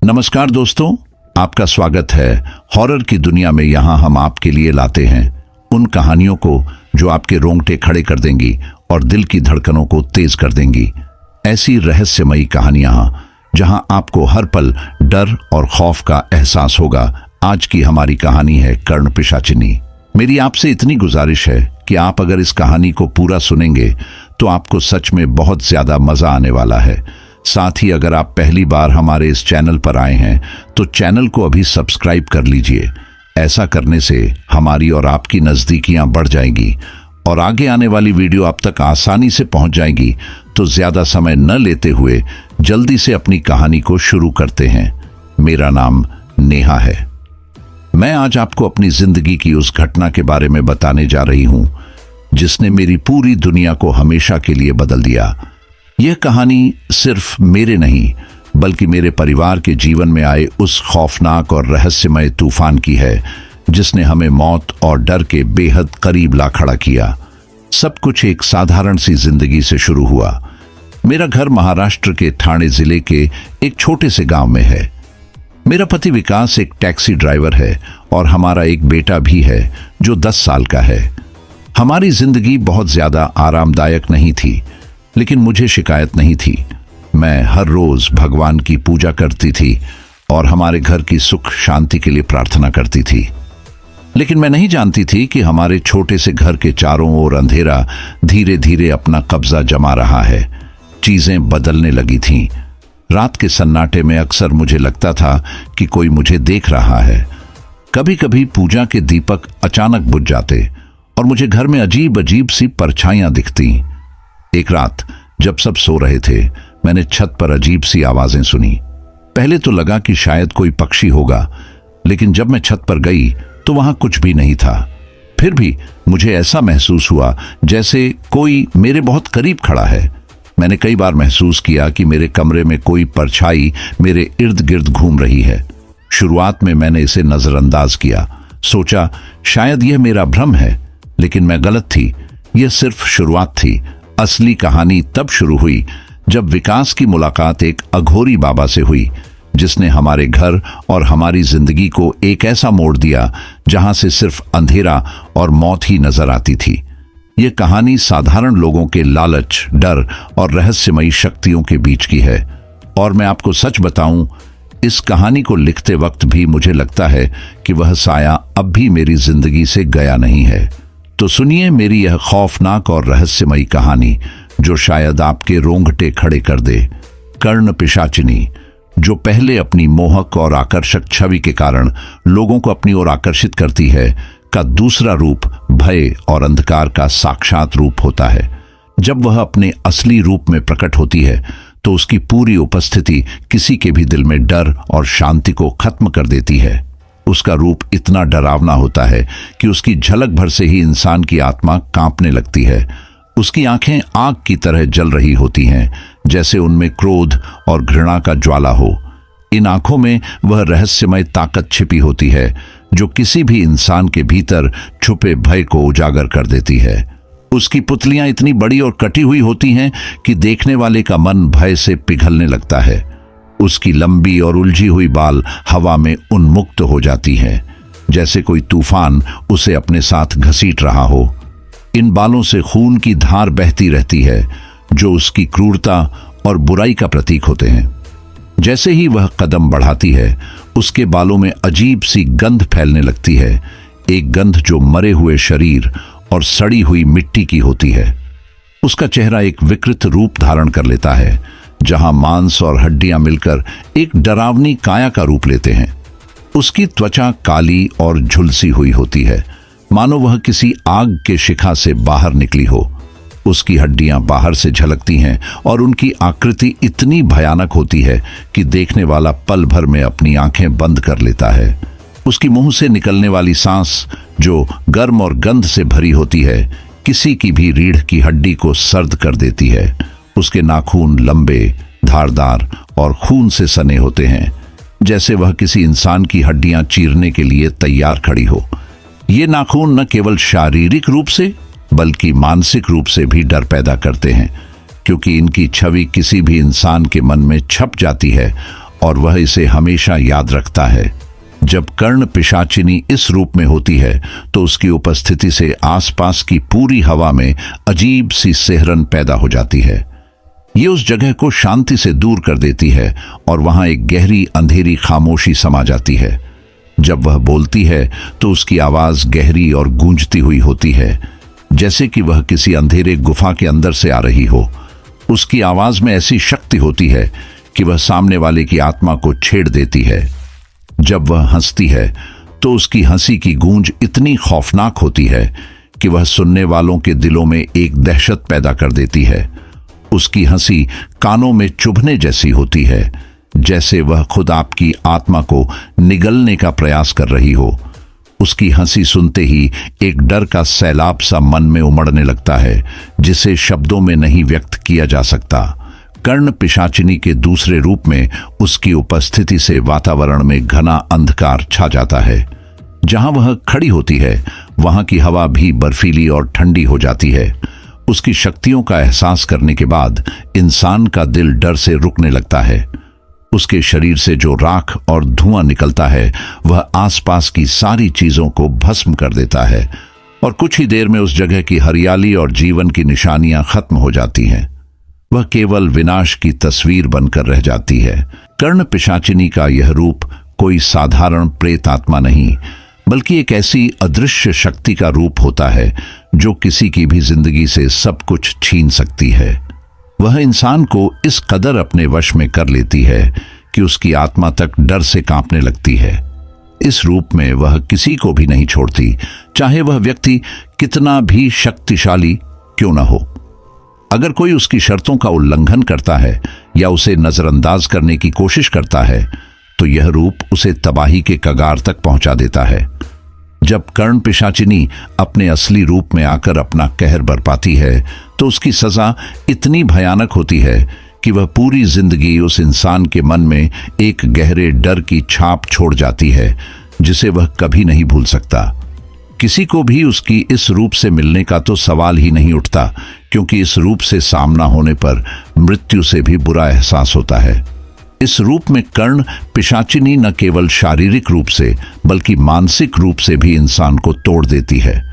नमस्कार दोस्तों, आपका स्वागत है हॉरर की दुनिया में। यहाँ हम आपके लिए लाते हैं उन कहानियों को जो आपके रोंगटे खड़े कर देंगी और दिल की धड़कनों को तेज कर देंगी। ऐसी रहस्यमयी कहानियां जहां आपको हर पल डर और खौफ का एहसास होगा। आज की हमारी कहानी है कर्ण पिशाचिनी। मेरी आपसे इतनी गुजारिश है कि आप अगर इस कहानी को पूरा सुनेंगे तो आपको सच में बहुत ज्यादा मजा आने वाला है। साथ ही अगर आप पहली बार हमारे इस चैनल पर आए हैं तो चैनल को अभी सब्सक्राइब कर लीजिए। ऐसा करने से हमारी और आपकी नज़दीकियां बढ़ जाएंगी और आगे आने वाली वीडियो आप तक आसानी से पहुंच जाएगी। तो ज़्यादा समय न लेते हुए जल्दी से अपनी कहानी को शुरू करते हैं। मेरा नाम नेहा है। मैं आज आपको अपनी जिंदगी की उस घटना के बारे में बताने जा रही हूं जिसने मेरी पूरी दुनिया को हमेशा के लिए बदल दिया। यह कहानी सिर्फ मेरे नहीं बल्कि मेरे परिवार के जीवन में आए उस खौफनाक और रहस्यमय तूफान की है जिसने हमें मौत और डर के बेहद करीब ला खड़ा किया। सब कुछ एक साधारण सी जिंदगी से शुरू हुआ। मेरा घर महाराष्ट्र के ठाणे जिले के एक छोटे से गांव में है। मेरा पति विकास एक टैक्सी ड्राइवर है और हमारा एक बेटा भी है जो 10 साल का है। हमारी जिंदगी बहुत ज्यादा आरामदायक नहीं थी, लेकिन मुझे शिकायत नहीं थी। मैं हर रोज भगवान की पूजा करती थी और हमारे घर की सुख शांति के लिए प्रार्थना करती थी। लेकिन मैं नहीं जानती थी कि हमारे छोटे से घर के चारों ओर अंधेरा धीरे धीरे अपना कब्जा जमा रहा है। चीजें बदलने लगी थीं। रात के सन्नाटे में अक्सर मुझे लगता था कि कोई मुझे देख रहा है। कभी कभी पूजा के दीपक अचानक बुझ जाते और मुझे घर में अजीब अजीब सी परछाइयां दिखती। एक रात जब सब सो रहे थे, मैंने छत पर अजीब सी आवाजें सुनी। पहले तो लगा कि शायद कोई पक्षी होगा, लेकिन जब मैं छत पर गई तो वहां कुछ भी नहीं था। फिर भी मुझे ऐसा महसूस हुआ जैसे कोई मेरे बहुत करीब खड़ा है। मैंने कई बार महसूस किया कि मेरे कमरे में कोई परछाई मेरे इर्द गिर्द घूम रही है। शुरुआत में मैंने इसे नजरअंदाज किया, सोचा शायद यह मेरा भ्रम है, लेकिन मैं गलत थी। यह सिर्फ शुरुआत थी। असली कहानी तब शुरू हुई जब विकास की मुलाकात एक अघोरी बाबा से हुई जिसने हमारे घर और हमारी जिंदगी को एक ऐसा मोड़ दिया जहां से सिर्फ अंधेरा और मौत ही नजर आती थी। यह कहानी साधारण लोगों के लालच, डर और रहस्यमयी शक्तियों के बीच की है। और मैं आपको सच बताऊं, इस कहानी को लिखते वक्त भी मुझे लगता है कि वह साया अब भी मेरी जिंदगी से गया नहीं है। तो सुनिए मेरी यह खौफनाक और रहस्यमयी कहानी जो शायद आपके रोंगटे खड़े कर दे। कर्ण पिशाचिनी, जो पहले अपनी मोहक और आकर्षक छवि के कारण लोगों को अपनी ओर आकर्षित करती है, का दूसरा रूप भय और अंधकार का साक्षात रूप होता है। जब वह अपने असली रूप में प्रकट होती है तो उसकी पूरी उपस्थिति किसी के भी दिल में डर और शांति को खत्म कर देती है। उसका रूप इतना डरावना होता है कि उसकी झलक भर से ही इंसान की आत्मा कांपने लगती है। उसकी आंखें आग की तरह जल रही होती हैं, जैसे उनमें क्रोध और घृणा का ज्वाला हो। इन आंखों में वह रहस्यमय ताकत छिपी होती है जो किसी भी इंसान के भीतर छुपे भय को उजागर कर देती है। उसकी पुतलियां इतनी बड़ी और कटी हुई होती हैं कि देखने वाले का मन भय से पिघलने लगता है। उसकी लंबी और उलझी हुई बाल हवा में उन्मुक्त हो जाती हैं, जैसे कोई तूफान उसे अपने साथ घसीट रहा हो। इन बालों से खून की धार बहती रहती है जो उसकी क्रूरता और बुराई का प्रतीक होते हैं। जैसे ही वह कदम बढ़ाती है, उसके बालों में अजीब सी गंध फैलने लगती है, एक गंध जो मरे हुए शरीर और सड़ी हुई मिट्टी की होती है। उसका चेहरा एक विकृत रूप धारण कर लेता है, जहां मांस और हड्डियां मिलकर एक डरावनी काया का रूप लेते हैं। उसकी त्वचा काली और झुलसी हुई होती है, मानो वह किसी आग के शिखा से बाहर निकली हो। उसकी हड्डियां बाहर से झलकती हैं और उनकी आकृति इतनी भयानक होती है कि देखने वाला पल भर में अपनी आंखें बंद कर लेता है। उसकी मुंह से निकलने वाली सांस, जो गर्म और गंध से भरी होती है, किसी की भी रीढ़ की हड्डी को सर्द कर देती है। उसके नाखून लंबे, धारदार और खून से सने होते हैं, जैसे वह किसी इंसान की हड्डियां चीरने के लिए तैयार खड़ी हो। ये नाखून न केवल शारीरिक रूप से बल्कि मानसिक रूप से भी डर पैदा करते हैं, क्योंकि इनकी छवि किसी भी इंसान के मन में छप जाती है और वह इसे हमेशा याद रखता है। जब कर्ण पिशाचिनी इस रूप में होती है तो उसकी उपस्थिति से आसपास की पूरी हवा में अजीब सी सिहरन पैदा हो जाती है। ये उस जगह को शांति से दूर कर देती है और वहां एक गहरी अंधेरी खामोशी समा जाती है। जब वह बोलती है तो उसकी आवाज गहरी और गूंजती हुई होती है, जैसे कि वह किसी अंधेरे गुफा के अंदर से आ रही हो। उसकी आवाज में ऐसी शक्ति होती है कि वह सामने वाले की आत्मा को छेड़ देती है। जब वह हंसती है तो उसकी हंसी की गूंज इतनी खौफनाक होती है कि वह सुनने वालों के दिलों में एक दहशत पैदा कर देती है। उसकी हंसी कानों में चुभने जैसी होती है, जैसे वह खुद आपकी आत्मा को निगलने का प्रयास कर रही हो। उसकी हंसी सुनते ही एक डर का सैलाब सा मन में उमड़ने लगता है, जिसे शब्दों में नहीं व्यक्त किया जा सकता। कर्ण पिशाचिनी के दूसरे रूप में उसकी उपस्थिति से वातावरण में घना अंधकार छा जाता है। जहां वह खड़ी होती है वहां की हवा भी बर्फीली और ठंडी हो जाती है। उसकी शक्तियों का एहसास करने के बाद इंसान का दिल डर से रुकने लगता है। उसके शरीर से जो राख और धुआं निकलता है वह आसपास की सारी चीजों को भस्म कर देता है और कुछ ही देर में उस जगह की हरियाली और जीवन की निशानियां खत्म हो जाती हैं। वह केवल विनाश की तस्वीर बनकर रह जाती है। कर्ण पिशाचिनी का यह रूप कोई साधारण प्रेत आत्मा नहीं, बल्कि एक ऐसी अदृश्य शक्ति का रूप होता है जो किसी की भी जिंदगी से सब कुछ छीन सकती है। वह इंसान को इस कदर अपने वश में कर लेती है कि उसकी आत्मा तक डर से कांपने लगती है। इस रूप में वह किसी को भी नहीं छोड़ती, चाहे वह व्यक्ति कितना भी शक्तिशाली क्यों न हो। अगर कोई उसकी शर्तों का उल्लंघन करता है या उसे नजरअंदाज करने की कोशिश करता है तो यह रूप उसे तबाही के कगार तक पहुंचा देता है। जब कर्ण पिशाचिनी अपने असली रूप में आकर अपना कहर बरपाती है तो उसकी सजा इतनी भयानक होती है कि वह पूरी जिंदगी उस इंसान के मन में एक गहरे डर की छाप छोड़ जाती है, जिसे वह कभी नहीं भूल सकता। किसी को भी उसकी इस रूप से मिलने का तो सवाल ही नहीं उठता, क्योंकि इस रूप से सामना होने पर मृत्यु से भी बुरा एहसास होता है। इस रूप में कर्ण पिशाचिनी न केवल शारीरिक रूप से बल्कि मानसिक रूप से भी इंसान को तोड़ देती है।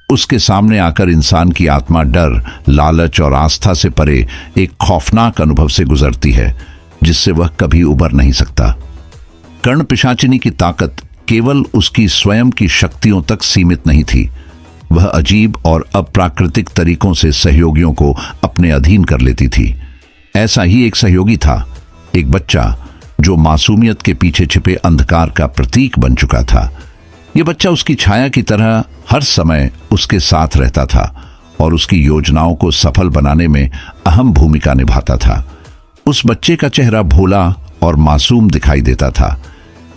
उसके सामने आकर इंसान की आत्मा डर, लालच और आस्था से परे एक खौफनाक अनुभव से गुजरती है, जिससे वह कभी उबर नहीं सकता। कर्ण पिशाचिनी की ताकत केवल उसकी स्वयं की शक्तियों तक सीमित नहीं थी। वह अजीब और अप्राकृतिक तरीकों से सहयोगियों को अपने अधीन कर लेती थी। ऐसा ही एक सहयोगी था, एक बच्चा जो मासूमियत के पीछे छिपे अंधकार का प्रतीक बन चुका था। यह बच्चा उसकी छाया की तरह हर समय उसके साथ रहता था और उसकी योजनाओं को सफल बनाने में अहम भूमिका निभाता था। उस बच्चे का चेहरा भोला और मासूम दिखाई देता था,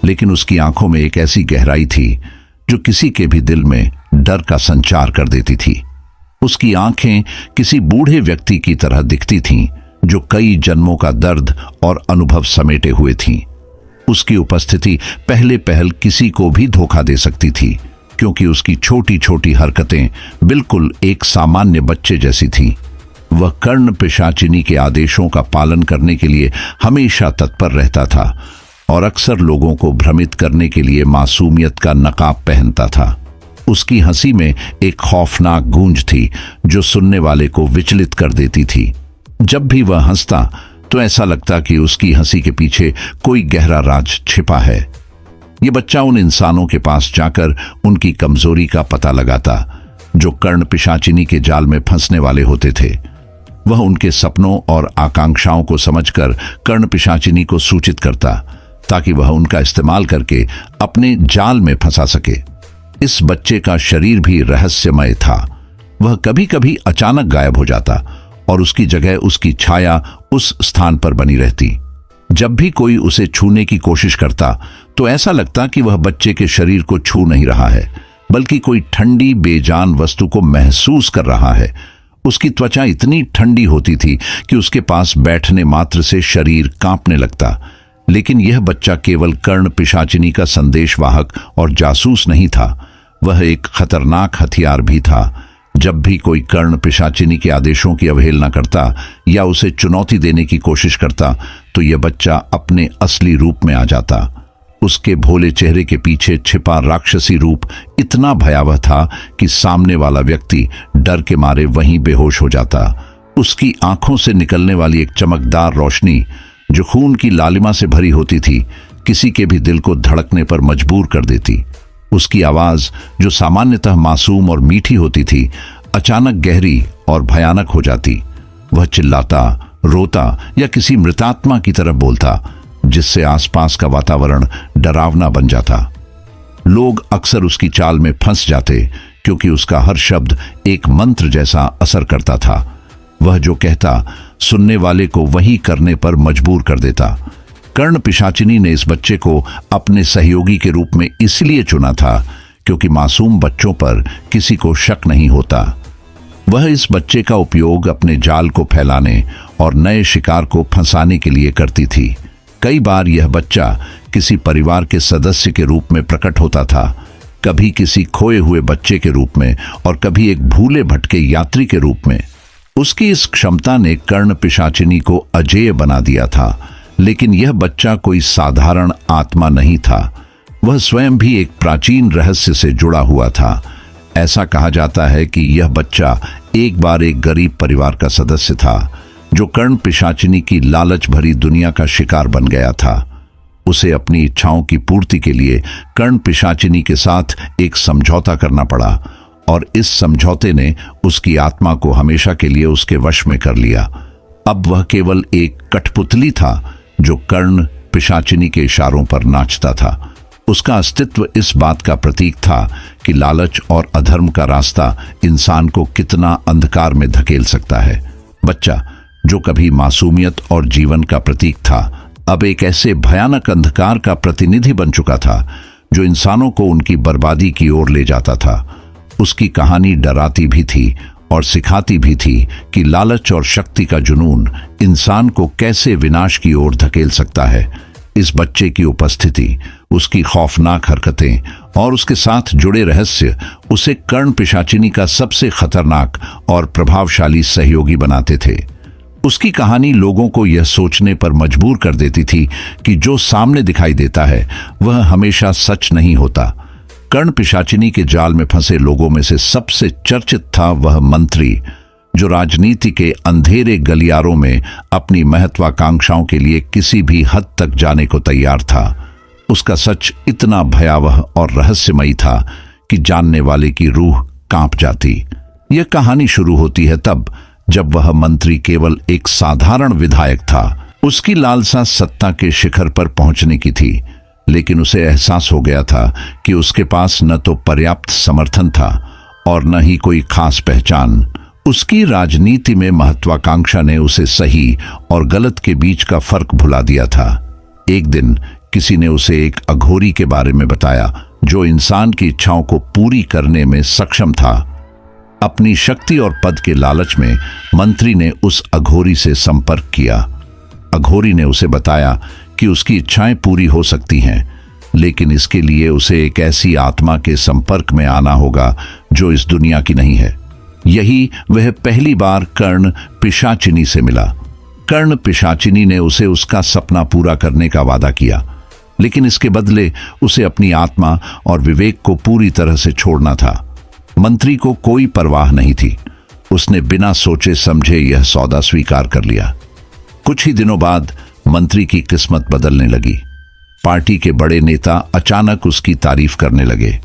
लेकिन उसकी आंखों में एक ऐसी गहराई थी जो किसी के भी दिल में डर का संचार कर देती थी। उसकी आंखें किसी बूढ़े व्यक्ति की तरह दिखती थीं, जो कई जन्मों का दर्द और अनुभव समेटे हुए थीं। उसकी उपस्थिति पहले पहल किसी को भी धोखा दे सकती थी, क्योंकि उसकी छोटी छोटी हरकतें बिल्कुल एक सामान्य बच्चे जैसी थीं। वह कर्ण पिशाचिनी के आदेशों का पालन करने के लिए हमेशा तत्पर रहता था और अक्सर लोगों को भ्रमित करने के लिए मासूमियत का नकाब पहनता था। उसकी हंसी में एक खौफनाक गूंज थी जो सुनने वाले को विचलित कर देती थी। जब भी वह हंसता तो ऐसा लगता कि उसकी हंसी के पीछे कोई गहरा राज छिपा है। ये बच्चा उन इंसानों के पास जाकर उनकी कमजोरी का पता लगाता जो कर्ण पिशाचिनी के जाल में फंसने वाले होते थे। वह उनके सपनों और आकांक्षाओं को समझकर कर्ण पिशाचिनी को सूचित करता, ताकि वह उनका इस्तेमाल करके अपने जाल में फंसा सके। इस बच्चे का शरीर भी रहस्यमय था। वह कभी कभी अचानक गायब हो जाता और उसकी जगह उसकी छाया उस स्थान पर बनी रहती। जब भी कोई उसे छूने की कोशिश करता तो ऐसा लगता कि वह बच्चे के शरीर को छू नहीं रहा है, बल्कि कोई ठंडी बेजान वस्तु को महसूस कर रहा है। उसकी त्वचा इतनी ठंडी होती थी कि उसके पास बैठने मात्र से शरीर कांपने लगता। लेकिन यह बच्चा केवल कर्ण पिशाचिनी का संदेशवाहक और जासूस नहीं था, वह एक खतरनाक हथियार भी था, जब भी कोई कर्ण पिशाचिनी के आदेशों की अवहेलना करता या उसे चुनौती देने की कोशिश करता तो यह बच्चा अपने असली रूप में आ जाता। उसके भोले चेहरे के पीछे छिपा राक्षसी रूप इतना भयावह था कि सामने वाला व्यक्ति डर के मारे वहीं बेहोश हो जाता। उसकी आंखों से निकलने वाली एक चमकदार रोशनी जो खून की लालिमा से भरी होती थी, किसी के भी दिल को धड़कने पर मजबूर कर देती। उसकी आवाज जो सामान्यतः मासूम और मीठी होती थी, अचानक गहरी और भयानक हो जाती। वह चिल्लाता, रोता या किसी मृतात्मा की तरह बोलता, जिससे आसपास का वातावरण डरावना बन जाता। लोग अक्सर उसकी चाल में फंस जाते क्योंकि उसका हर शब्द एक मंत्र जैसा असर करता था। वह जो कहता, सुनने वाले को वही करने पर मजबूर कर देता। कर्ण पिशाचिनी ने इस बच्चे को अपने सहयोगी के रूप में इसलिए चुना था क्योंकि मासूम बच्चों पर किसी को शक नहीं होता। वह इस बच्चे का उपयोग अपने जाल को फैलाने और नए शिकार को फंसाने के लिए करती थी। कई बार यह बच्चा किसी परिवार के सदस्य के रूप में प्रकट होता था, कभी किसी खोए हुए बच्चे के रूप में और कभी एक भूले भटके यात्री के रूप में। उसकी इस क्षमता ने कर्ण पिशाचिनी को अजेय बना दिया था, लेकिन यह बच्चा कोई साधारण आत्मा नहीं था। वह स्वयं भी एक प्राचीन रहस्य से जुड़ा हुआ था। ऐसा कहा जाता है कि यह बच्चा एक बार एक गरीब परिवार का सदस्य था जो कर्ण पिशाचिनी की लालच भरी दुनिया का शिकार बन गया था। उसे अपनी इच्छाओं की पूर्ति के लिए कर्ण पिशाचिनी के साथ एक समझौता करना पड़ा और इस समझौते ने उसकी आत्मा को हमेशा के लिए उसके वश में कर लिया। अब वह केवल एक कठपुतली था जो कर्ण पिशाचिनी के इशारों पर नाचता था। उसका अस्तित्व इस बात का प्रतीक था कि लालच और अधर्म का रास्ता इंसान को कितना अंधकार में धकेल सकता है। बच्चा जो कभी मासूमियत और जीवन का प्रतीक था, अब एक ऐसे भयानक अंधकार का प्रतिनिधि बन चुका था जो इंसानों को उनकी बर्बादी की ओर ले जाता था। उसकी कहानी डराती भी थी और सिखाती भी थी कि लालच और शक्ति का जुनून इंसान को कैसे विनाश की ओर धकेल सकता है। इस बच्चे की उपस्थिति, उसकी खौफनाक हरकतें और उसके साथ जुड़े रहस्य उसे कर्ण पिशाचिनी का सबसे खतरनाक और प्रभावशाली सहयोगी बनाते थे। उसकी कहानी लोगों को यह सोचने पर मजबूर कर देती थी कि जो सामने दिखाई देता है वह हमेशा सच नहीं होता। कर्ण पिशाचिनी के जाल में फंसे लोगों में से सबसे चर्चित था वह मंत्री जो राजनीति के अंधेरे गलियारों में अपनी महत्वाकांक्षाओं के लिए किसी भी हद तक जाने को तैयार था। उसका सच इतना भयावह और रहस्यमयी था कि जानने वाले की रूह कांप जाती। यह कहानी शुरू होती है तब जब वह मंत्री केवल एक साधारण विधायक था। उसकी लालसा सत्ता के शिखर पर पहुंचने की थी, लेकिन उसे एहसास हो गया था कि उसके पास न तो पर्याप्त समर्थन था और न ही कोई खास पहचान। उसकी राजनीति में महत्वाकांक्षा ने उसे सही और गलत के बीच का फर्क भुला दिया था। एक दिन किसी ने उसे एक अघोरी के बारे में बताया जो इंसान की इच्छाओं को पूरी करने में सक्षम था। अपनी शक्ति और पद के लालच में मंत्री ने उस अघोरी से संपर्क किया। अघोरी ने उसे बताया कि उसकी इच्छाएं पूरी हो सकती हैं, लेकिन इसके लिए उसे एक ऐसी आत्मा के संपर्क में आना होगा जो इस दुनिया की नहीं है। यही वह पहली बार कर्ण पिशाचिनी से मिला। कर्ण पिशाचिनी ने उसे उसका सपना पूरा करने का वादा किया, लेकिन इसके बदले उसे अपनी आत्मा और विवेक को पूरी तरह से छोड़ना था। मंत्री को कोई परवाह नहीं थी। उसने बिना सोचे समझे यह सौदा स्वीकार कर लिया। कुछ ही दिनों बाद मंत्री की किस्मत बदलने लगी। पार्टी के बड़े नेता अचानक उसकी तारीफ करने लगे।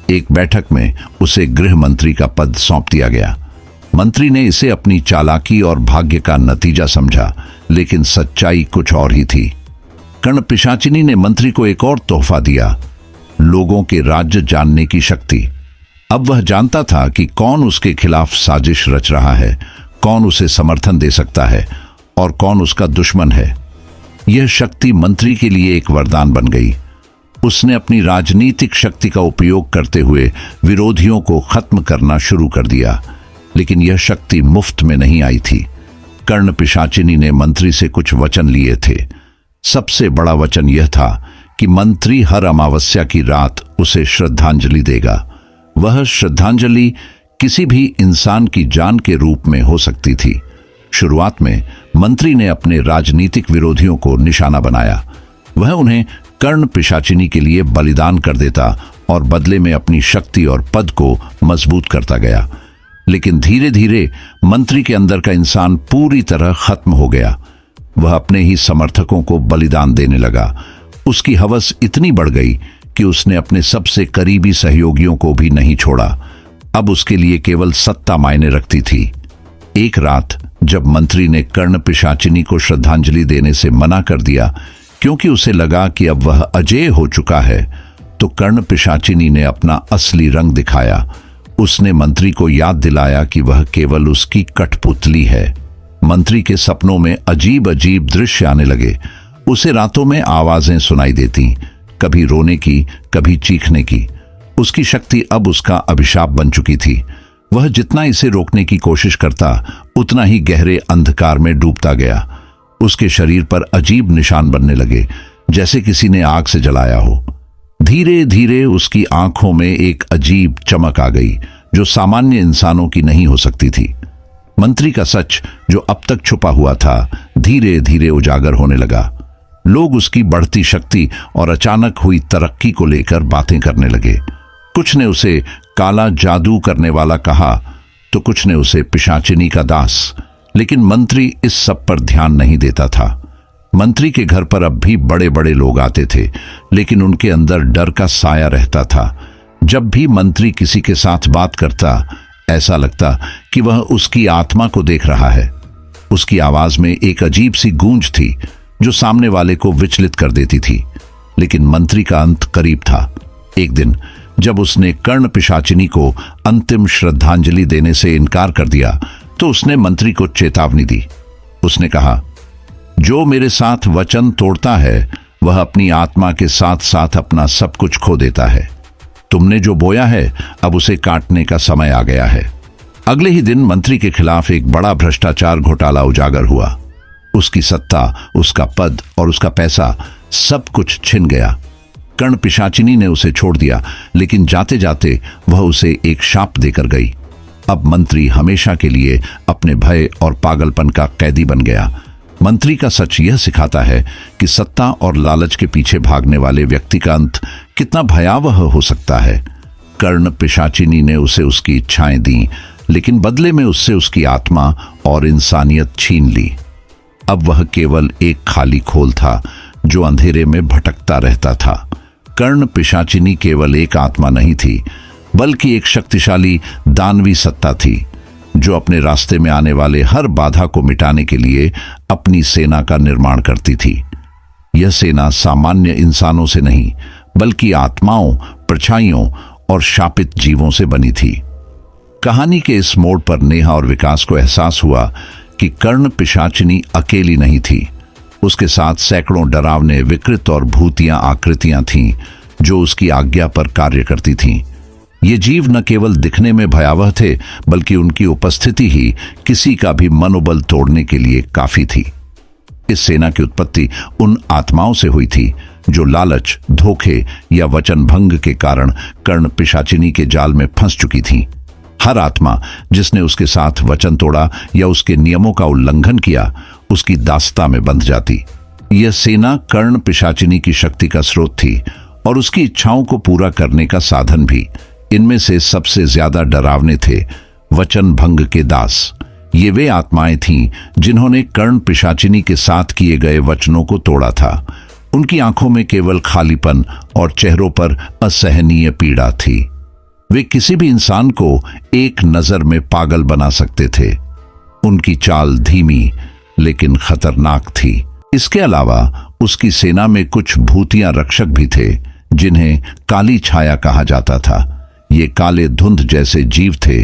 एक बैठक में उसे गृह मंत्री का पद सौंप दिया गया। मंत्री ने इसे अपनी चालाकी और भाग्य का नतीजा समझा, लेकिन सच्चाई कुछ और ही थी। कर्ण पिशाचिनी ने मंत्री को एक और तोहफा दिया, लोगों के राज्य जानने की शक्ति। अब वह जानता था कि कौन उसके खिलाफ साजिश रच रहा है, कौन उसे समर्थन दे सकता है और कौन उसका दुश्मन है। यह शक्ति मंत्री के लिए एक वरदान बन गई। उसने अपनी राजनीतिक शक्ति का उपयोग करते हुए विरोधियों को खत्म करना शुरू कर दिया, लेकिन यह शक्ति मुफ्त में नहीं आई थी। कर्ण पिशाचिनी ने मंत्री से कुछ वचन लिए थे। सबसे बड़ा वचन यह था कि मंत्री हर अमावस्या की रात उसे श्रद्धांजलि देगा। वह श्रद्धांजलि किसी भी इंसान की जान के रूप में हो सकती थी। शुरुआत में मंत्री ने अपने राजनीतिक विरोधियों को निशाना बनाया। वह उन्हें कर्ण पिशाचिनी के लिए बलिदान कर देता और बदले में अपनी शक्ति और पद को मजबूत करता गया। लेकिन धीरे धीरे मंत्री के अंदर का इंसान पूरी तरह खत्म हो गया। वह अपने ही समर्थकों को बलिदान देने लगा। उसकी हवस इतनी बढ़ गई कि उसने अपने सबसे करीबी सहयोगियों को भी नहीं छोड़ा। अब उसके लिए केवल सत्ता मायने रखती थी। एक रात जब मंत्री ने कर्ण पिशाचिनी को श्रद्धांजलि देने से मना कर दिया क्योंकि उसे लगा कि अब वह अजेय हो चुका है, तो कर्ण पिशाचिनी ने अपना असली रंग दिखाया। उसने मंत्री को याद दिलाया कि वह केवल उसकी कठपुतली है। मंत्री के सपनों में अजीब अजीब दृश्य आने लगे। उसे रातों में आवाजें सुनाई देती, कभी रोने की, कभी चीखने की। उसकी शक्ति अब उसका अभिशाप बन चुकी थी। वह जितना इसे रोकने की कोशिश करता, उतना ही गहरे अंधकार में डूबता गया। उसके शरीर पर अजीब निशान बनने लगे, जैसे किसी ने आग से जलाया हो। धीरे धीरे उसकी आंखों में एक अजीब चमक आ गई, जो सामान्य इंसानों की नहीं हो सकती थी। मंत्री का सच, जो अब तक छुपा हुआ था, धीरे धीरे उजागर होने लगा। लोग उसकी बढ़ती शक्ति और अचानक हुई तरक्की को लेकर बातें करने लगे। कुछ ने उसे काला जादू करने वाला कहा, तो कुछ ने उसे पिशाचिनी का दास। लेकिन मंत्री इस सब पर ध्यान नहीं देता था। मंत्री के घर पर अब भी बड़े बड़े लोग आते थे, लेकिन उनके अंदर डर का साया रहता था। जब भी मंत्री किसी के साथ बात करता, ऐसा लगता कि वह उसकी आत्मा को देख रहा है। उसकी आवाज में एक अजीब सी गूंज थी, जो सामने वाले को विचलित कर देती थी। लेकिन मंत्री का अंत करीब था। एक दिन जब उसने कर्ण पिशाचिनी को अंतिम श्रद्धांजलि देने से इनकार कर दिया, तो उसने मंत्री को चेतावनी दी। उसने कहा, जो मेरे साथ वचन तोड़ता है, वह अपनी आत्मा के साथ साथ अपना सब कुछ खो देता है। तुमने जो बोया है, अब उसे काटने का समय आ गया है। अगले ही दिन मंत्री के खिलाफ एक बड़ा भ्रष्टाचार घोटाला उजागर हुआ। उसकी सत्ता, उसका पद और उसका पैसा, सब कुछ छिन गया। कर्ण पिशाचिनी ने उसे छोड़ दिया, लेकिन जाते जाते वह उसे एक शाप देकर गई। अब मंत्री हमेशा के लिए अपने भय और पागलपन का कैदी बन गया। मंत्री का सच यह सिखाता है कि सत्ता और लालच के पीछे भागने वाले व्यक्ति का अंत कितना भयावह हो सकता है। कर्ण पिशाचिनी ने उसे उसकी इच्छाएं दी, लेकिन बदले में उससे उसकी आत्मा और इंसानियत छीन ली। अब वह केवल एक खाली खोल था, जो अंधेरे में भटकता रहता था। कर्ण पिशाचिनी केवल एक आत्मा नहीं थी, बल्कि एक शक्तिशाली दानवी सत्ता थी, जो अपने रास्ते में आने वाले हर बाधा को मिटाने के लिए अपनी सेना का निर्माण करती थी। यह सेना सामान्य इंसानों से नहीं, बल्कि आत्माओं, परछाइयों और शापित जीवों से बनी थी। कहानी के इस मोड़ पर नेहा और विकास को एहसास हुआ कि कर्ण पिशाचिनी अकेली नहीं थी। उसके साथ सैकड़ों डरावने, विकृत और भूतिया आकृतियां थीं, जो उसकी आज्ञा पर कार्य करती थीं। ये जीव न केवल दिखने में भयावह थे, बल्कि उनकी उपस्थिति ही किसी का भी मनोबल तोड़ने के लिए काफी थी। इस सेना की उत्पत्ति उन आत्माओं से हुई थी, जो लालच, धोखे या वचन भंग के कारण कर्ण पिशाचिनी के जाल में फंस चुकी थीं। हर आत्मा जिसने उसके साथ वचन तोड़ा या उसके नियमों का उल्लंघन किया, उसकी दास्ता में बंध जाती। यह सेना कर्ण पिशाचिनी की शक्ति का स्रोत थी और उसकी इच्छाओं को पूरा करने का साधन भी। इनमें से सबसे ज्यादा डरावने थे वचन भंग के दास। ये वे आत्माएं थीं जिन्होंने कर्ण पिशाचिनी के साथ किए गए वचनों को तोड़ा था। उनकी आंखों में केवल खालीपन और चेहरों पर असहनीय पीड़ा थी। वे किसी भी इंसान को एक नजर में पागल बना सकते थे। उनकी चाल धीमी लेकिन खतरनाक थी। इसके अलावा उसकी सेना में कुछ भूतिया रक्षक भी थे, जिन्हें काली छाया कहा जाता था। ये काले धुंध जैसे जीव थे,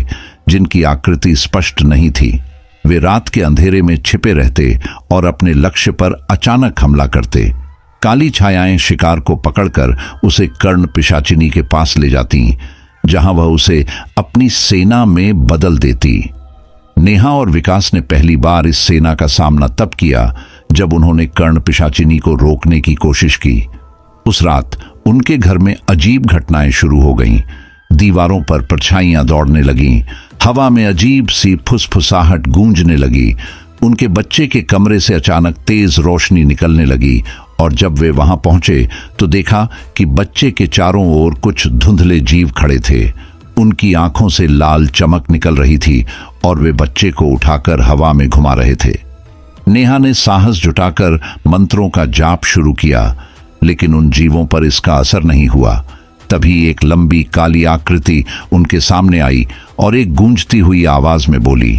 जिनकी आकृति स्पष्ट नहीं थी। वे रात के अंधेरे में छिपे रहते और अपने लक्ष्य पर अचानक हमला करते। काली छायाएं शिकार को पकड़कर उसे कर्ण पिशाचिनी के पास ले जाती, जहां वह उसे अपनी सेना में बदल देती। नेहा और विकास ने पहली बार इस सेना का सामना तब किया जब उन्होंने कर्ण पिशाचिनी को रोकने की कोशिश की। उस रात उनके घर में अजीब घटनाएं शुरू हो गईं। दीवारों पर परछाइयां दौड़ने लगीं, हवा में अजीब सी फुसफुसाहट गूंजने लगी। उनके बच्चे के कमरे से अचानक तेज रोशनी निकलने लगी और जब वे वहां पहुंचे तो देखा कि बच्चे के चारों ओर कुछ धुंधले जीव खड़े थे। उनकी आंखों से लाल चमक निकल रही थी और वे बच्चे को उठाकर हवा में घुमा रहे थे। नेहा ने साहस जुटाकर मंत्रों का जाप शुरू किया, लेकिन उन जीवों पर इसका असर नहीं हुआ। तभी एक लंबी काली आकृति उनके सामने आई और एक गूंजती हुई आवाज में बोली,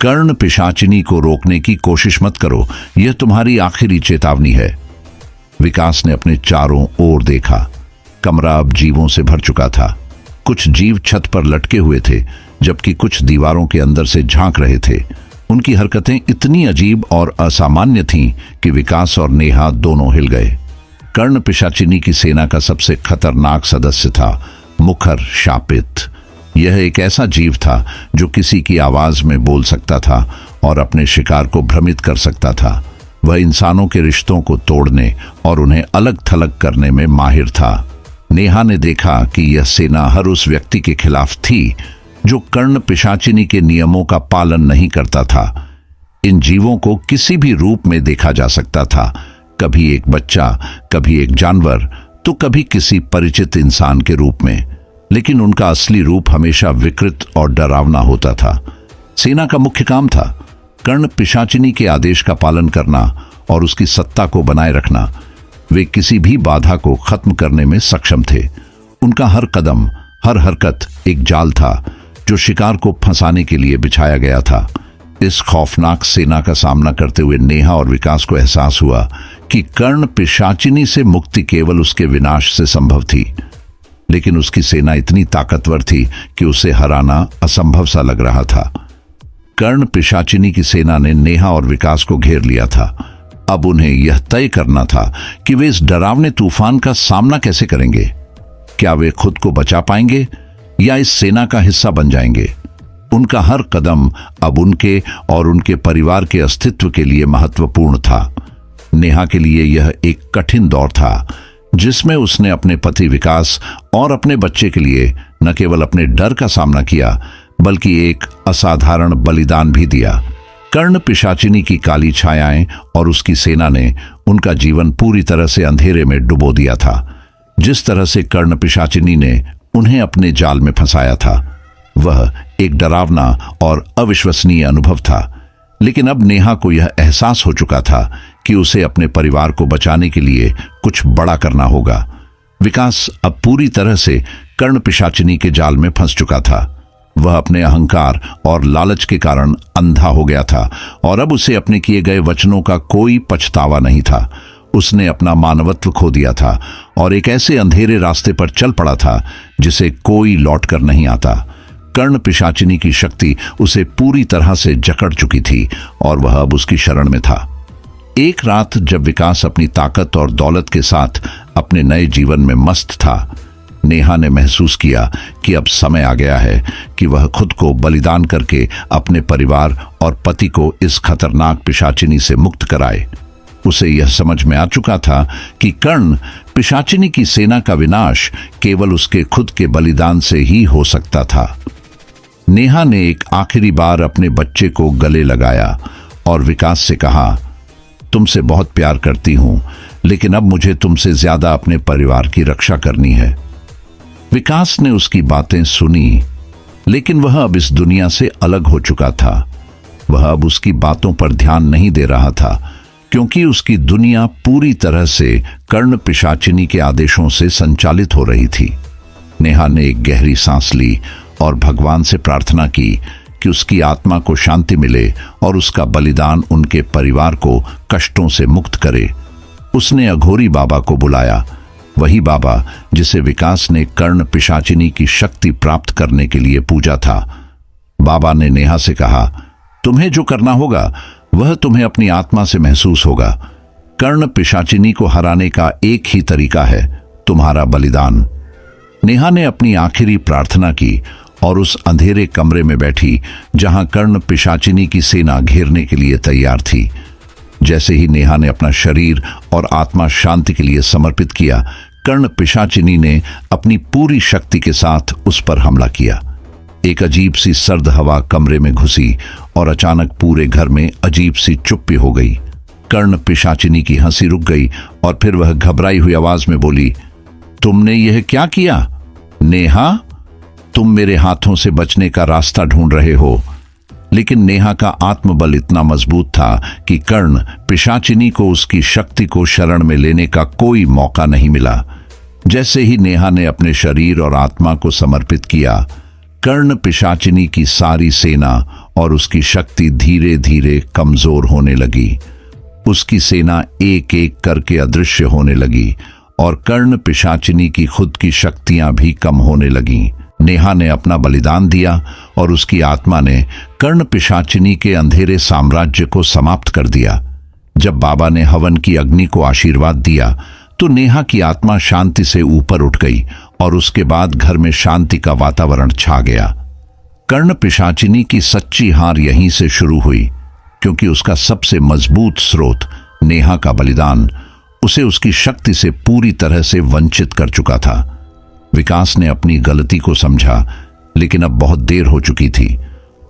कर्ण पिशाचिनी को रोकने की कोशिश मत करो, यह तुम्हारी आखिरी चेतावनी है। विकास ने अपने चारों ओर देखा। कमरा अब जीवों से भर चुका था। कुछ जीव छत पर लटके हुए थे, जबकि कुछ दीवारों के अंदर से झांक रहे थे। उनकी हरकतें इतनी अजीब और असामान्य थीं कि विकास और नेहा दोनों हिल गए। कर्ण पिशाचिनी की सेना का सबसे खतरनाक सदस्य था मुखर शापित। यह एक ऐसा जीव था जो किसी की आवाज में बोल सकता था और अपने शिकार को भ्रमित कर सकता था। वह इंसानों के रिश्तों को तोड़ने और उन्हें अलग थलग करने में माहिर था। नेहा ने देखा कि यह सेना हर उस व्यक्ति के खिलाफ थी जो कर्ण पिशाचिनी के नियमों का पालन नहीं करता था। इन जीवों को किसी भी रूप में देखा जा सकता था, कभी एक बच्चा, कभी एक जानवर, तो कभी किसी परिचित इंसान के रूप में, लेकिन उनका असली रूप हमेशा विकृत और डरावना होता था। सेना का मुख्य काम था कर्ण पिशाचिनी के आदेश का पालन करना और उसकी सत्ता को बनाए रखना। वे किसी भी बाधा को खत्म करने में सक्षम थे। उनका हर कदम, हर हरकत एक जाल था जो शिकार को फंसाने के लिए बिछाया गया था। इस खौफनाक सेना का सामना करते हुए नेहा और विकास को एहसास हुआ कि कर्ण पिशाचिनी से मुक्ति केवल उसके विनाश से संभव थी, लेकिन उसकी सेना इतनी ताकतवर थी कि उसे हराना असंभव सा लग रहा था। कर्ण पिशाचिनी की सेना ने नेहा और विकास को घेर लिया था। अब उन्हें यह तय करना था कि वे इस डरावने तूफान का सामना कैसे करेंगे। क्या वे खुद को बचा पाएंगे या इस सेना का हिस्सा बन जाएंगे? उनका हर कदम अब उनके और उनके परिवार के अस्तित्व के लिए महत्वपूर्ण था। नेहा के लिए यह एक कठिन दौर था, जिसमें उसने अपने पति विकास और अपने बच्चे के लिए न केवल अपने डर का सामना किया, बल्कि एक असाधारण बलिदान भी दिया। कर्ण पिशाचिनी की काली छायाएं और उसकी सेना ने उनका जीवन पूरी तरह से अंधेरे में डुबो दिया था। जिस तरह से कर्ण पिशाचिनी ने उन्हें अपने जाल में फंसाया था, वह एक डरावना और अविश्वसनीय अनुभव था। लेकिन अब नेहा को यह एहसास हो चुका था कि उसे अपने परिवार को बचाने के लिए कुछ बड़ा करना होगा। विकास अब पूरी तरह से कर्ण पिशाचिनी के जाल में फंस चुका था। वह अपने अहंकार और लालच के कारण अंधा हो गया था और अब उसे अपने किए गए वचनों का कोई पछतावा नहीं था। उसने अपना मानवत्व खो दिया था और एक ऐसे अंधेरे रास्ते पर चल पड़ा था जिसे कोई लौट कर नहीं आता। कर्ण पिशाचिनी की शक्ति उसे पूरी तरह से जकड़ चुकी थी और वह अब उसकी शरण में था। एक रात जब विकास अपनी ताकत और दौलत के साथ अपने नए जीवन में मस्त था, नेहा ने महसूस किया कि अब समय आ गया है कि वह खुद को बलिदान करके अपने परिवार और पति को इस खतरनाक पिशाचिनी से मुक्त कराए। उसे यह समझ में आ चुका था कि कर्ण पिशाचिनी की सेना का विनाश केवल उसके खुद के बलिदान से ही हो सकता था। नेहा ने एक आखिरी बार अपने बच्चे को गले लगाया और विकास से कहा, तुमसे बहुत प्यार करती हूं, लेकिन अब मुझे तुमसे ज्यादा अपने परिवार की रक्षा करनी है। विकास ने उसकी बातें सुनी, लेकिन वह अब इस दुनिया से अलग हो चुका था। वह अब उसकी बातों पर ध्यान नहीं दे रहा था, क्योंकि उसकी दुनिया पूरी तरह से कर्ण पिशाचिनी के आदेशों से संचालित हो रही थी। नेहा ने एक गहरी सांस ली और भगवान से प्रार्थना की कि उसकी आत्मा को शांति मिले और उसका बलिदान उनके परिवार को कष्टों से मुक्त करे। उसने अघोरी बाबा को बुलाया, वही बाबा जिसे विकास ने कर्ण पिशाचिनी की शक्ति प्राप्त करने के लिए पूजा था। बाबा ने नेहा से कहा, तुम्हें जो करना होगा वह तुम्हें अपनी आत्मा से महसूस होगा। कर्ण पिशाचिनी को हराने का एक ही तरीका है, तुम्हारा बलिदान। नेहा ने अपनी आखिरी प्रार्थना की और उस अंधेरे कमरे में बैठी जहां कर्ण पिशाचिनी की सेना घेरने के लिए तैयार थी। जैसे ही नेहा ने अपना शरीर और आत्मा शांति के लिए समर्पित किया, कर्ण पिशाचिनी ने अपनी पूरी शक्ति के साथ उस पर हमला किया। एक अजीब सी सर्द हवा कमरे में घुसी और अचानक पूरे घर में अजीब सी चुप्पी हो गई। कर्ण पिशाचिनी की हंसी रुक गई और फिर वह घबराई हुई आवाज में बोली, तुमने यह क्या किया? नेहा, तुम मेरे हाथों से बचने का रास्ता ढूंढ रहे हो। लेकिन नेहा का आत्मबल इतना मजबूत था कि कर्ण पिशाचिनी को उसकी शक्ति को शरण में लेने का कोई मौका नहीं मिला। जैसे ही नेहा ने अपने शरीर और आत्मा को समर्पित किया, कर्ण पिशाचिनी की सारी सेना और उसकी शक्ति धीरे धीरे कमजोर होने लगी। उसकी सेना एक एक करके अदृश्य होने लगी और कर्ण पिशाचिनी की खुद की शक्तियां भी कम होने लगीं। नेहा ने अपना बलिदान दिया और उसकी आत्मा ने कर्ण पिशाचिनी के अंधेरे साम्राज्य को समाप्त कर दिया। जब बाबा ने हवन की अग्नि को आशीर्वाद दिया तो नेहा की आत्मा शांति से ऊपर उठ गई और उसके बाद घर में शांति का वातावरण छा गया। कर्ण पिशाचिनी की सच्ची हार यहीं से शुरू हुई, क्योंकि उसका सबसे मजबूत स्रोत नेहा का बलिदान उसे उसकी शक्ति से पूरी तरह से वंचित कर चुका था। विकास ने अपनी गलती को समझा, लेकिन अब बहुत देर हो चुकी थी।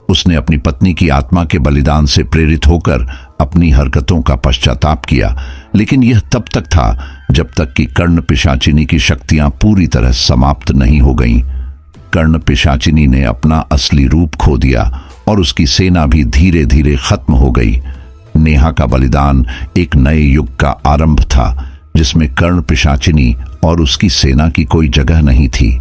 उसने अपनी पत्नी की आत्मा के बलिदान से प्रेरित होकर अपनी हरकतों का पश्चाताप किया, लेकिन यह तब तक था जब तक कि कर्ण पिशाचिनी की शक्तियां पूरी तरह समाप्त नहीं हो गईं। कर्ण पिशाचिनी ने अपना असली रूप खो दिया और उसकी सेना भी धीरे धीरे खत्म हो गई। नेहा का बलिदान एक नए युग का आरंभ था, जिसमें कर्ण पिशाचिनी और उसकी सेना की कोई जगह नहीं थी।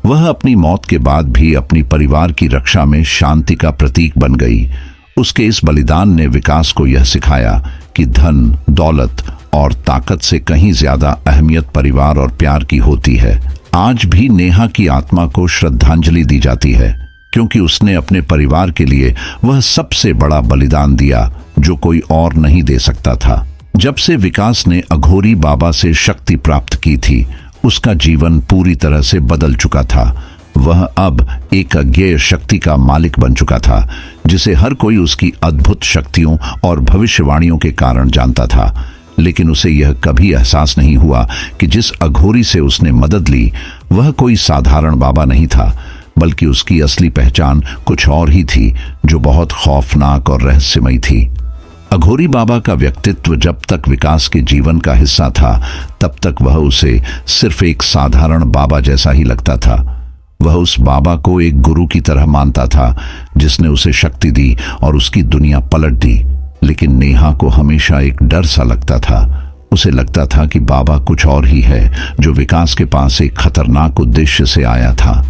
वह अपनी मौत के बाद भी अपनी परिवार की रक्षा में शांति का प्रतीक बन गई। उसके इस बलिदान ने विकास को यह सिखाया कि धन, दौलत और ताकत से कहीं ज्यादा अहमियत परिवार और प्यार की होती है। आज भी नेहा की आत्मा को श्रद्धांजलि दी जाती है, क्योंकि उसने अपने परिवार के लिए वह सबसे बड़ा बलिदान दिया जो कोई और नहीं दे सकता था। जब से विकास ने अघोरी बाबा से शक्ति प्राप्त की थी, उसका जीवन पूरी तरह से बदल चुका था। वह अब एक अज्ञेय शक्ति का मालिक बन चुका था, जिसे हर कोई उसकी अद्भुत शक्तियों और भविष्यवाणियों के कारण जानता था। लेकिन उसे यह कभी एहसास नहीं हुआ कि जिस अघोरी से उसने मदद ली, वह कोई साधारण बाबा नहीं था, बल्कि उसकी असली पहचान कुछ और ही थी, जो बहुत खौफनाक और रहस्यमयी थी। अघोरी बाबा का व्यक्तित्व जब तक विकास के जीवन का हिस्सा था, तब तक वह उसे सिर्फ एक साधारण बाबा जैसा ही लगता था। वह उस बाबा को एक गुरु की तरह मानता था, जिसने उसे शक्ति दी और उसकी दुनिया पलट दी। लेकिन नेहा को हमेशा एक डर सा लगता था। उसे लगता था कि बाबा कुछ और ही है, जो विकास के पास एक खतरनाक उद्देश्य से आया था।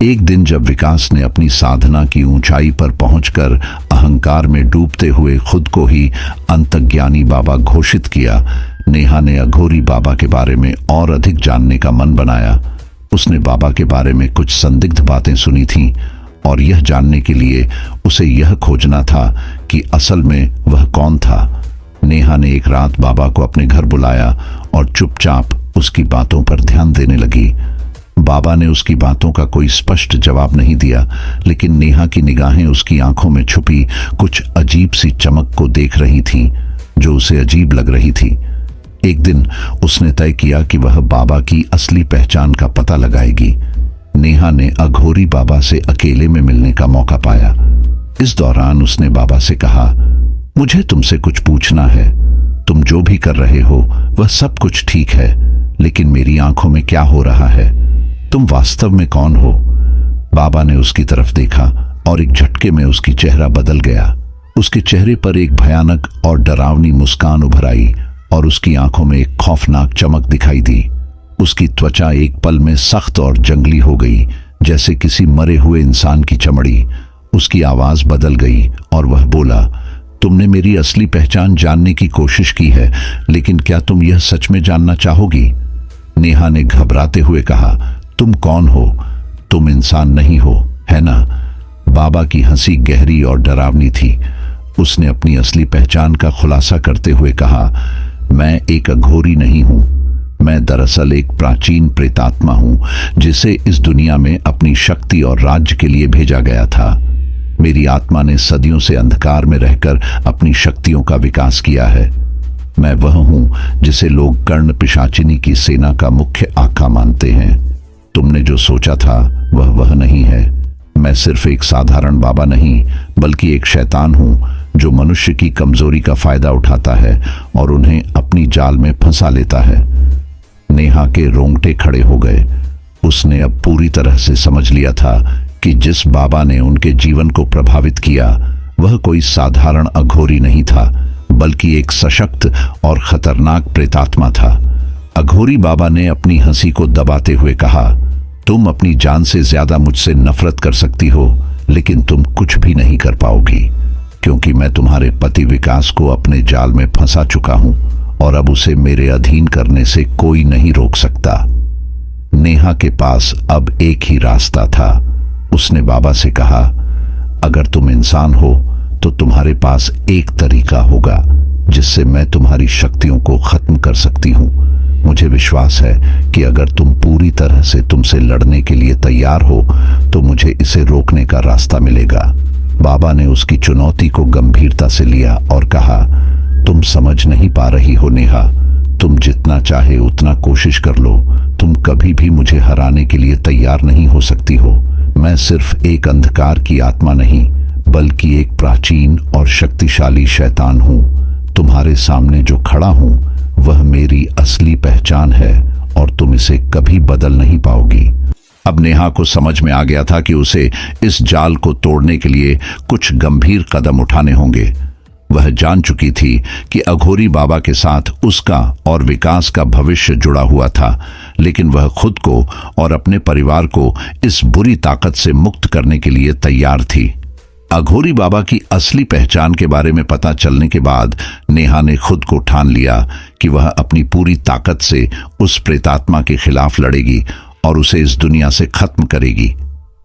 एक दिन जब विकास ने अपनी साधना की ऊंचाई पर पहुंचकर अहंकार में डूबते हुए खुद को ही अंतर्ज्ञानी बाबा घोषित किया, नेहा ने अघोरी बाबा के बारे में और अधिक जानने का मन बनाया। उसने बाबा के बारे में कुछ संदिग्ध बातें सुनी थीं और यह जानने के लिए उसे यह खोजना था कि असल में वह कौन था। नेहा ने एक रात बाबा को अपने घर बुलाया और चुपचाप उसकी बातों पर ध्यान देने लगी। बाबा ने उसकी बातों का कोई स्पष्ट जवाब नहीं दिया, लेकिन नेहा की निगाहें उसकी आंखों में छुपी कुछ अजीब सी चमक को देख रही थीं, जो उसे अजीब लग रही थी। एक दिन उसने तय किया कि वह बाबा की असली पहचान का पता लगाएगी। नेहा ने अघोरी बाबा से अकेले में मिलने का मौका पाया। इस दौरान उसने बाबा से कहा, मुझे तुमसे कुछ पूछना है। तुम जो भी कर रहे हो वह सब कुछ ठीक है, लेकिन मेरी आंखों में क्या हो रहा है? तुम वास्तव में कौन हो? बाबा ने उसकी तरफ देखा और एक झटके में उसकी चेहरा बदल गया। उसके चेहरे पर एक भयानक और डरावनी मुस्कान उभर आई और उसकी आंखों में एक खौफनाक चमक दिखाई दी। उसकी त्वचा एक पल में सख्त और जंगली हो गई, जैसे किसी मरे हुए इंसान की चमड़ी। उसकी आवाज बदल गई और वह बोला, तुमने मेरी असली पहचान जानने की कोशिश की है, लेकिन क्या तुम यह सच में जानना चाहोगी? नेहा ने घबराते हुए कहा, तुम कौन हो? तुम इंसान नहीं हो, है ना? बाबा की हंसी गहरी और डरावनी थी। उसने अपनी असली पहचान का खुलासा करते हुए कहा, मैं एक अघोरी नहीं हूं। मैं दरअसल एक प्राचीन प्रेतात्मा हूं, जिसे इस दुनिया में अपनी शक्ति और राज्य के लिए भेजा गया था। मेरी आत्मा ने सदियों से अंधकार में रहकर अपनी शक्तियों का विकास किया है। मैं वह हूं जिसे लोग कर्ण पिशाचिनी की सेना का मुख्य आका मानते हैं। तुमने जो सोचा था वह नहीं है। मैं सिर्फ एक साधारण बाबा नहीं बल्कि एक शैतान हूं जो मनुष्य की कमजोरी का फायदा उठाता है और उन्हें अपनी जाल में फंसा लेता है। नेहा के रोंगटे खड़े हो गए। उसने अब पूरी तरह से समझ लिया था कि जिस बाबा ने उनके जीवन को प्रभावित किया वह कोई साधारण अघोरी नहीं था बल्कि एक सशक्त और खतरनाक प्रेतात्मा था। अघोरी बाबा ने अपनी हंसी को दबाते हुए कहा, तुम अपनी जान से ज्यादा मुझसे नफरत कर सकती हो लेकिन तुम कुछ भी नहीं कर पाओगी क्योंकि मैं तुम्हारे पति विकास को अपने जाल में फंसा चुका हूं और अब उसे मेरे अधीन करने से कोई नहीं रोक सकता। नेहा के पास अब एक ही रास्ता था। उसने बाबा से कहा, अगर तुम इंसान हो तो तुम्हारे पास एक तरीका होगा जिससे मैं तुम्हारी शक्तियों को खत्म कर सकती हूं। मुझे विश्वास है कि अगर तुम पूरी तरह से तुमसे लड़ने के लिए तैयार हो तो मुझे इसे रोकने का रास्ता मिलेगा। बाबा ने उसकी चुनौती को गंभीरता से लिया और कहा, तुम समझ नहीं पा रही हो नेहा, तुम जितना चाहे उतना कोशिश कर लो, तुम कभी भी मुझे हराने के लिए तैयार नहीं हो सकती हो। मैं सिर्फ एक अंधकार की आत्मा नहीं बल्कि एक प्राचीन और शक्तिशाली शैतान हूं। तुम्हारे सामने जो खड़ा हूं वह मेरी असली पहचान है और तुम इसे कभी बदल नहीं पाओगी। अब नेहा को समझ में आ गया था कि उसे इस जाल को तोड़ने के लिए कुछ गंभीर कदम उठाने होंगे। वह जान चुकी थी कि अघोरी बाबा के साथ उसका और विकास का भविष्य जुड़ा हुआ था, लेकिन वह खुद को और अपने परिवार को इस बुरी ताकत से मुक्त करने के लिए तैयार थी। अघोरी बाबा की असली पहचान के बारे में पता चलने के बाद नेहा ने खुद को ठान लिया कि वह अपनी पूरी ताकत से उस प्रेतात्मा के खिलाफ लड़ेगी और उसे इस दुनिया से खत्म करेगी।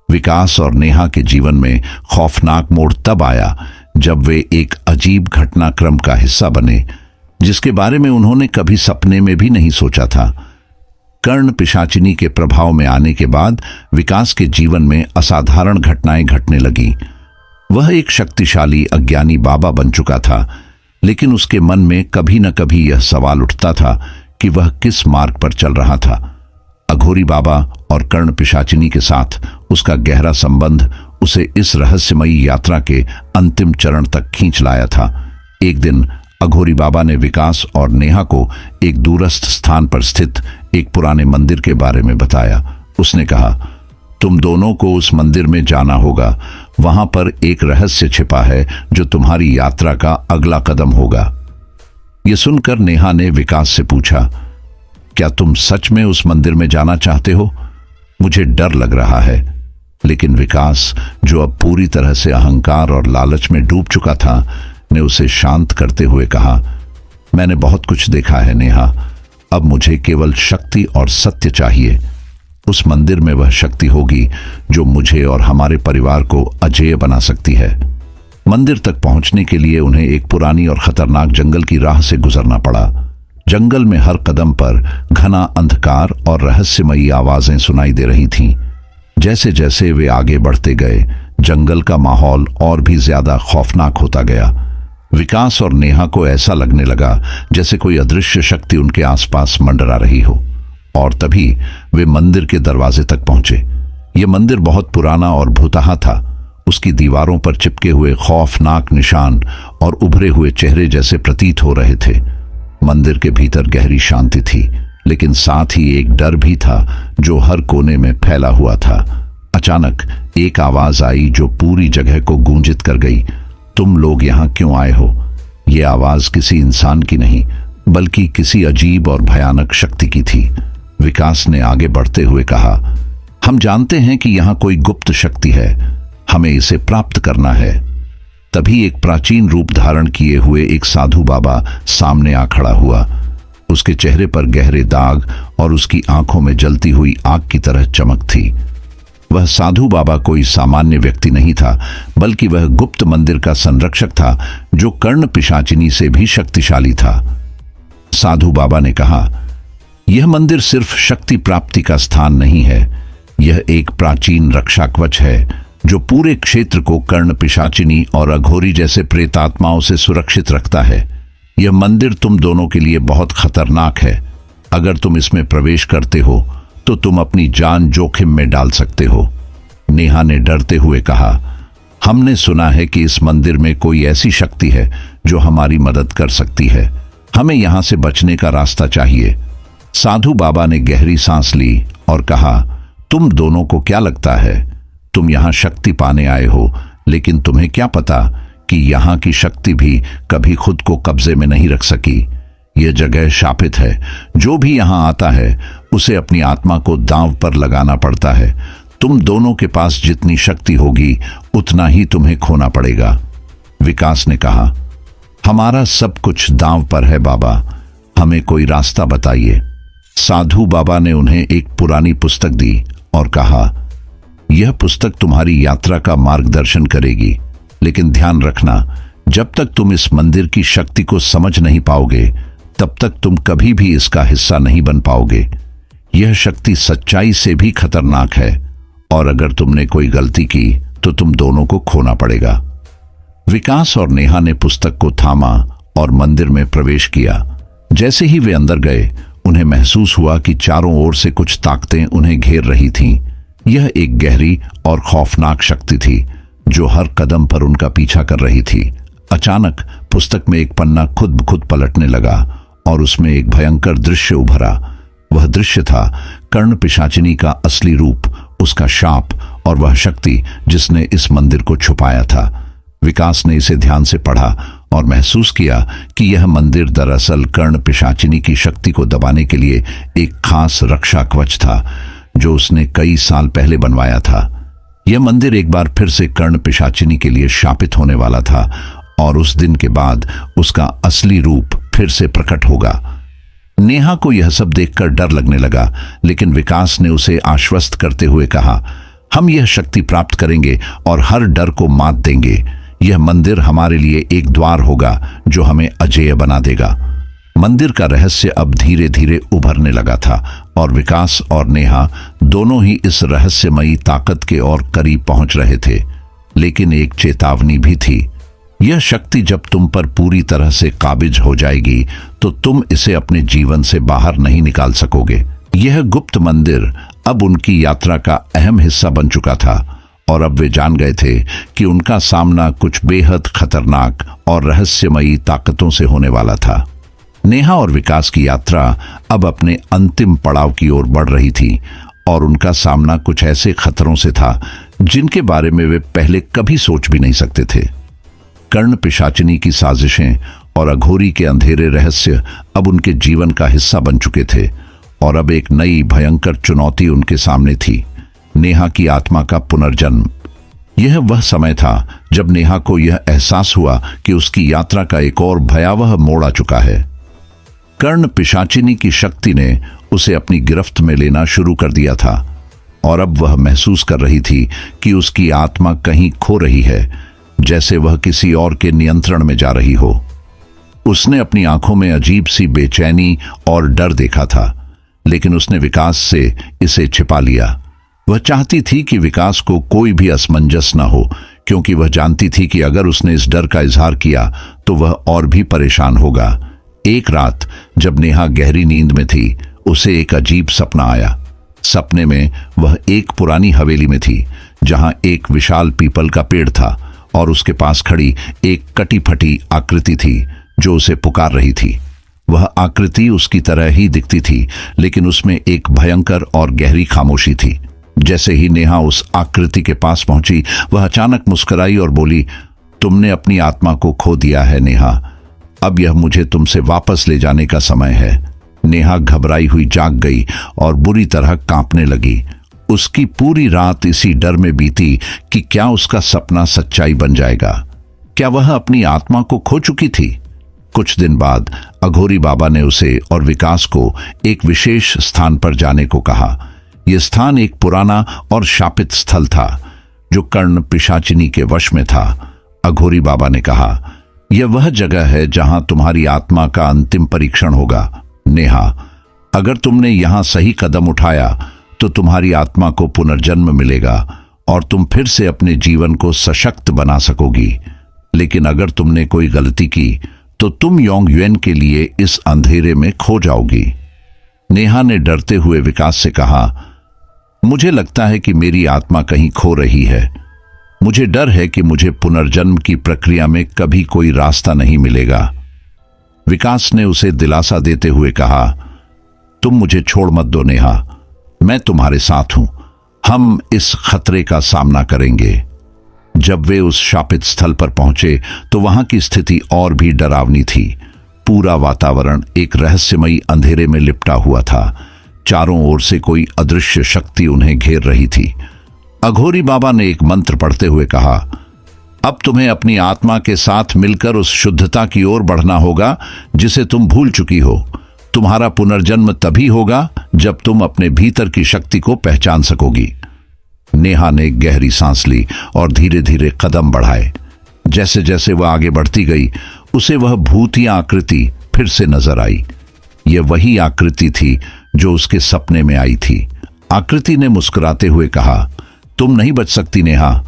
विकास और नेहा के जीवन में खौफनाक मोड़ तब आया जब वे एक अजीब घटनाक्रम का हिस्सा बने जिसके बारे में उन्होंने कभी सपने में भी नहीं सोचा था। कर्ण पिशाचिनी के प्रभाव में आने के बाद विकास के जीवन में असाधारण घटनाएं घटने लगी। वह एक शक्तिशाली अज्ञानी बाबा बन चुका था, लेकिन उसके मन में कभी न कभी यह सवाल उठता था कि वह किस मार्ग पर चल रहा था। अघोरी बाबा और कर्ण पिशाचिनी के साथ उसका गहरा संबंध उसे इस रहस्यमयी यात्रा के अंतिम चरण तक खींच लाया था। एक दिन अघोरी बाबा ने विकास और नेहा को एक दूरस्थ स्थान पर स्थित एक पुराने मंदिर के बारे में बताया। उसने कहा, तुम दोनों को उस मंदिर में जाना होगा। वहां पर एक रहस्य छिपा है जो तुम्हारी यात्रा का अगला कदम होगा। यह सुनकर नेहा ने विकास से पूछा, क्या तुम सच में उस मंदिर में जाना चाहते हो? मुझे डर लग रहा है। लेकिन विकास, जो अब पूरी तरह से अहंकार और लालच में डूब चुका था, ने उसे शांत करते हुए कहा, मैंने बहुत कुछ देखा है नेहा, अब मुझे केवल शक्ति और सत्य चाहिए। उस मंदिर में वह शक्ति होगी जो मुझे और हमारे परिवार को अजेय बना सकती है। मंदिर तक पहुंचने के लिए उन्हें एक पुरानी और खतरनाक जंगल की राह से गुजरना पड़ा। जंगल में हर कदम पर घना अंधकार और रहस्यमयी आवाजें सुनाई दे रही थीं। जैसे जैसे वे आगे बढ़ते गए, जंगल का माहौल और भी ज्यादा खौफनाक होता गया। विकास और नेहा को ऐसा लगने लगा जैसे कोई अदृश्य शक्ति उनके आसपास मंडरा रही हो। और तभी वे मंदिर के दरवाजे तक पहुंचे। यह मंदिर बहुत पुराना और भूतहा था। उसकी दीवारों पर चिपके हुए खौफनाक निशान और उभरे हुए चेहरे जैसे प्रतीत हो रहे थे। मंदिर के भीतर गहरी शांति थी, लेकिन साथ ही एक डर भी था जो हर कोने में फैला हुआ था। अचानक एक आवाज आई जो पूरी जगह को गूंजित कर गई, तुम लोग यहाँ क्यों आए हो? यह आवाज किसी इंसान की नहीं बल्कि किसी अजीब और भयानक शक्ति की थी। विकास ने आगे बढ़ते हुए कहा, हम जानते हैं कि यहाँ कोई गुप्त शक्ति है, हमें इसे प्राप्त करना है। तभी एक प्राचीन रूप धारण किए हुए एक साधु बाबा सामने आ खड़ा हुआ। उसके चेहरे पर गहरे दाग और उसकी आंखों में जलती हुई आग की तरह चमक थी। वह साधु बाबा कोई सामान्य व्यक्ति नहीं था, बल्कि वह गुप्त मंदिर का संरक्षक था जो कर्ण पिशाचिनी से भी शक्तिशाली था। साधु बाबा ने कहा, यह मंदिर सिर्फ शक्ति प्राप्ति का स्थान नहीं है, यह एक प्राचीन रक्षा कवच है जो पूरे क्षेत्र को कर्ण पिशाचिनी और अघोरी जैसे प्रेतात्माओं से सुरक्षित रखता है। यह मंदिर तुम दोनों के लिए बहुत खतरनाक है। अगर तुम इसमें प्रवेश करते हो तो तुम अपनी जान जोखिम में डाल सकते हो। नेहा ने डरते हुए कहा, हमने सुना है कि इस मंदिर में कोई ऐसी शक्ति है जो हमारी मदद कर सकती है। हमें यहां से बचने का रास्ता चाहिए। साधु बाबा ने गहरी सांस ली और कहा, तुम दोनों को क्या लगता है? तुम यहां शक्ति पाने आए हो, लेकिन तुम्हें क्या पता कि यहां की शक्ति भी कभी खुद को कब्जे में नहीं रख सकी। यह जगह शापित है। जो भी यहां आता है उसे अपनी आत्मा को दांव पर लगाना पड़ता है। तुम दोनों के पास जितनी शक्ति होगी उतना ही तुम्हें खोना पड़ेगा। विकास ने कहा, हमारा सब कुछ दांव पर है बाबा, हमें कोई रास्ता बताइए। साधु बाबा ने उन्हें एक पुरानी पुस्तक दी और कहा, यह पुस्तक तुम्हारी यात्रा का मार्गदर्शन करेगी, लेकिन ध्यान रखना, जब तक तुम इस मंदिर की शक्ति को समझ नहीं पाओगे तब तक तुम कभी भी इसका हिस्सा नहीं बन पाओगे। यह शक्ति सच्चाई से भी खतरनाक है और अगर तुमने कोई गलती की तो तुम दोनों को खोना पड़ेगा। विकास और नेहा ने पुस्तक को थामा और मंदिर में प्रवेश किया। जैसे ही वे अंदर गए उन्हें महसूस हुआ कि चारों ओर से कुछ ताकतें उन्हें घेर रही थीं। यह एक गहरी और खौफनाक शक्ति थी जो हर कदम पर उनका पीछा कर रही थी। अचानक पुस्तक में एक पन्ना खुद ब खुद पलटने लगा और उसमें एक भयंकर दृश्य उभरा। वह दृश्य था कर्ण पिशाचिनी का असली रूप, उसका शाप और वह शक्ति जिसने इस मंदिर को छुपाया था। विकास ने इसे ध्यान से पढ़ा और महसूस किया कि यह मंदिर दरअसल कर्ण पिशाचिनी की शक्ति को दबाने के लिए एक खास रक्षा कवच था जो उसने कई साल पहले बनवाया था। यह मंदिर एक बार फिर से कर्ण पिशाचिनी के लिए शापित होने वाला था और उस दिन के बाद उसका असली रूप फिर से प्रकट होगा। नेहा को यह सब देखकर डर लगने लगा, लेकिन विकास ने उसे आश्वस्त करते हुए कहा, हम यह शक्ति प्राप्त करेंगे और हर डर को मात देंगे। यह मंदिर हमारे लिए एक द्वार होगा जो हमें अजेय बना देगा। मंदिर का रहस्य अब धीरे धीरे उभरने लगा था और विकास और नेहा दोनों ही इस रहस्यमयी ताकत के और करीब पहुंच रहे थे। लेकिन एक चेतावनी भी थी, यह शक्ति जब तुम पर पूरी तरह से काबिज हो जाएगी तो तुम इसे अपने जीवन से बाहर नहीं निकाल सकोगे। यह गुप्त मंदिर अब उनकी यात्रा का अहम हिस्सा बन चुका था और अब वे जान गए थे कि उनका सामना कुछ बेहद खतरनाक और रहस्यमयी ताकतों से होने वाला था। नेहा और विकास की यात्रा अब अपने अंतिम पड़ाव की ओर बढ़ रही थी और उनका सामना कुछ ऐसे खतरों से था जिनके बारे में वे पहले कभी सोच भी नहीं सकते थे। कर्ण पिशाचिनी की साजिशें और अघोरी के अंधेरे रहस्य अब उनके जीवन का हिस्सा बन चुके थे और अब एक नई भयंकर चुनौती उनके सामने थी, नेहा की आत्मा का पुनर्जन्म। यह वह समय था जब नेहा को यह एहसास हुआ कि उसकी यात्रा का एक और भयावह मोड़ आ चुका है। कर्ण पिशाचिनी की शक्ति ने उसे अपनी गिरफ्त में लेना शुरू कर दिया था और अब वह महसूस कर रही थी कि उसकी आत्मा कहीं खो रही है, जैसे वह किसी और के नियंत्रण में जा रही हो। उसने अपनी आंखों में अजीब सी बेचैनी और डर देखा था, लेकिन उसने विकास से इसे छिपा लिया। वह चाहती थी कि विकास को कोई भी असमंजस न हो, क्योंकि वह जानती थी कि अगर उसने इस डर का इजहार किया तो वह और भी परेशान होगा। एक रात जब नेहा गहरी नींद में थी, उसे एक अजीब सपना आया। सपने में वह एक पुरानी हवेली में थी जहां एक विशाल पीपल का पेड़ था और उसके पास खड़ी एक कटी फटी आकृति थी जो उसे पुकार रही थी। वह आकृति उसकी तरह ही दिखती थी, लेकिन उसमें एक भयंकर और गहरी खामोशी थी। जैसे ही नेहा उस आकृति के पास पहुंची, वह अचानक मुस्कुराई और बोली, तुमने अपनी आत्मा को खो दिया है नेहा, अब यह मुझे तुमसे वापस ले जाने का समय है। नेहा घबराई हुई जाग गई और बुरी तरह कांपने लगी। उसकी पूरी रात इसी डर में बीती कि क्या उसका सपना सच्चाई बन जाएगा। क्या वह अपनी आत्मा को खो चुकी थी? कुछ दिन बाद अघोरी बाबा ने उसे और विकास को एक विशेष स्थान पर जाने को कहा। यह स्थान एक पुराना और शापित स्थल था जो कर्ण पिशाचिनी के वश में था। अघोरी बाबा ने कहा, यह वह जगह है जहां तुम्हारी आत्मा का अंतिम परीक्षण होगा। नेहा, अगर तुमने यहां सही कदम उठाया तो तुम्हारी आत्मा को पुनर्जन्म मिलेगा और तुम फिर से अपने जीवन को सशक्त बना सकोगी। लेकिन अगर तुमने कोई गलती की तो तुम योंग युएन के लिए इस अंधेरे में खो जाओगी। नेहा ने डरते हुए विकास से कहा, मुझे लगता है कि मेरी आत्मा कहीं खो रही है। मुझे डर है कि मुझे पुनर्जन्म की प्रक्रिया में कभी कोई रास्ता नहीं मिलेगा। विकास ने उसे दिलासा देते हुए कहा, तुम मुझे छोड़ मत दो नेहा, मैं तुम्हारे साथ हूं। हम इस खतरे का सामना करेंगे। जब वे उस शापित स्थल पर पहुंचे तो वहां की स्थिति और भी डरावनी थी। पूरा वातावरण एक रहस्यमयी अंधेरे में लिपटा हुआ था। चारों ओर से कोई अदृश्य शक्ति उन्हें घेर रही थी। अघोरी बाबा ने एक मंत्र पढ़ते हुए कहा, अब तुम्हें अपनी आत्मा के साथ मिलकर उस शुद्धता की ओर बढ़ना होगा जिसे तुम भूल चुकी हो। तुम्हारा पुनर्जन्म तभी होगा जब तुम अपने भीतर की शक्ति को पहचान सकोगी। नेहा ने गहरी सांस ली और धीरे धीरे कदम बढ़ाए। जैसे जैसे वह आगे बढ़ती गई, उसे वह भूतिया आकृति फिर से नजर आई। यह वही आकृति थी जो उसके सपने में आई थी। आकृति ने मुस्कुराते हुए कहा, तुम नहीं बच सकती नेहा,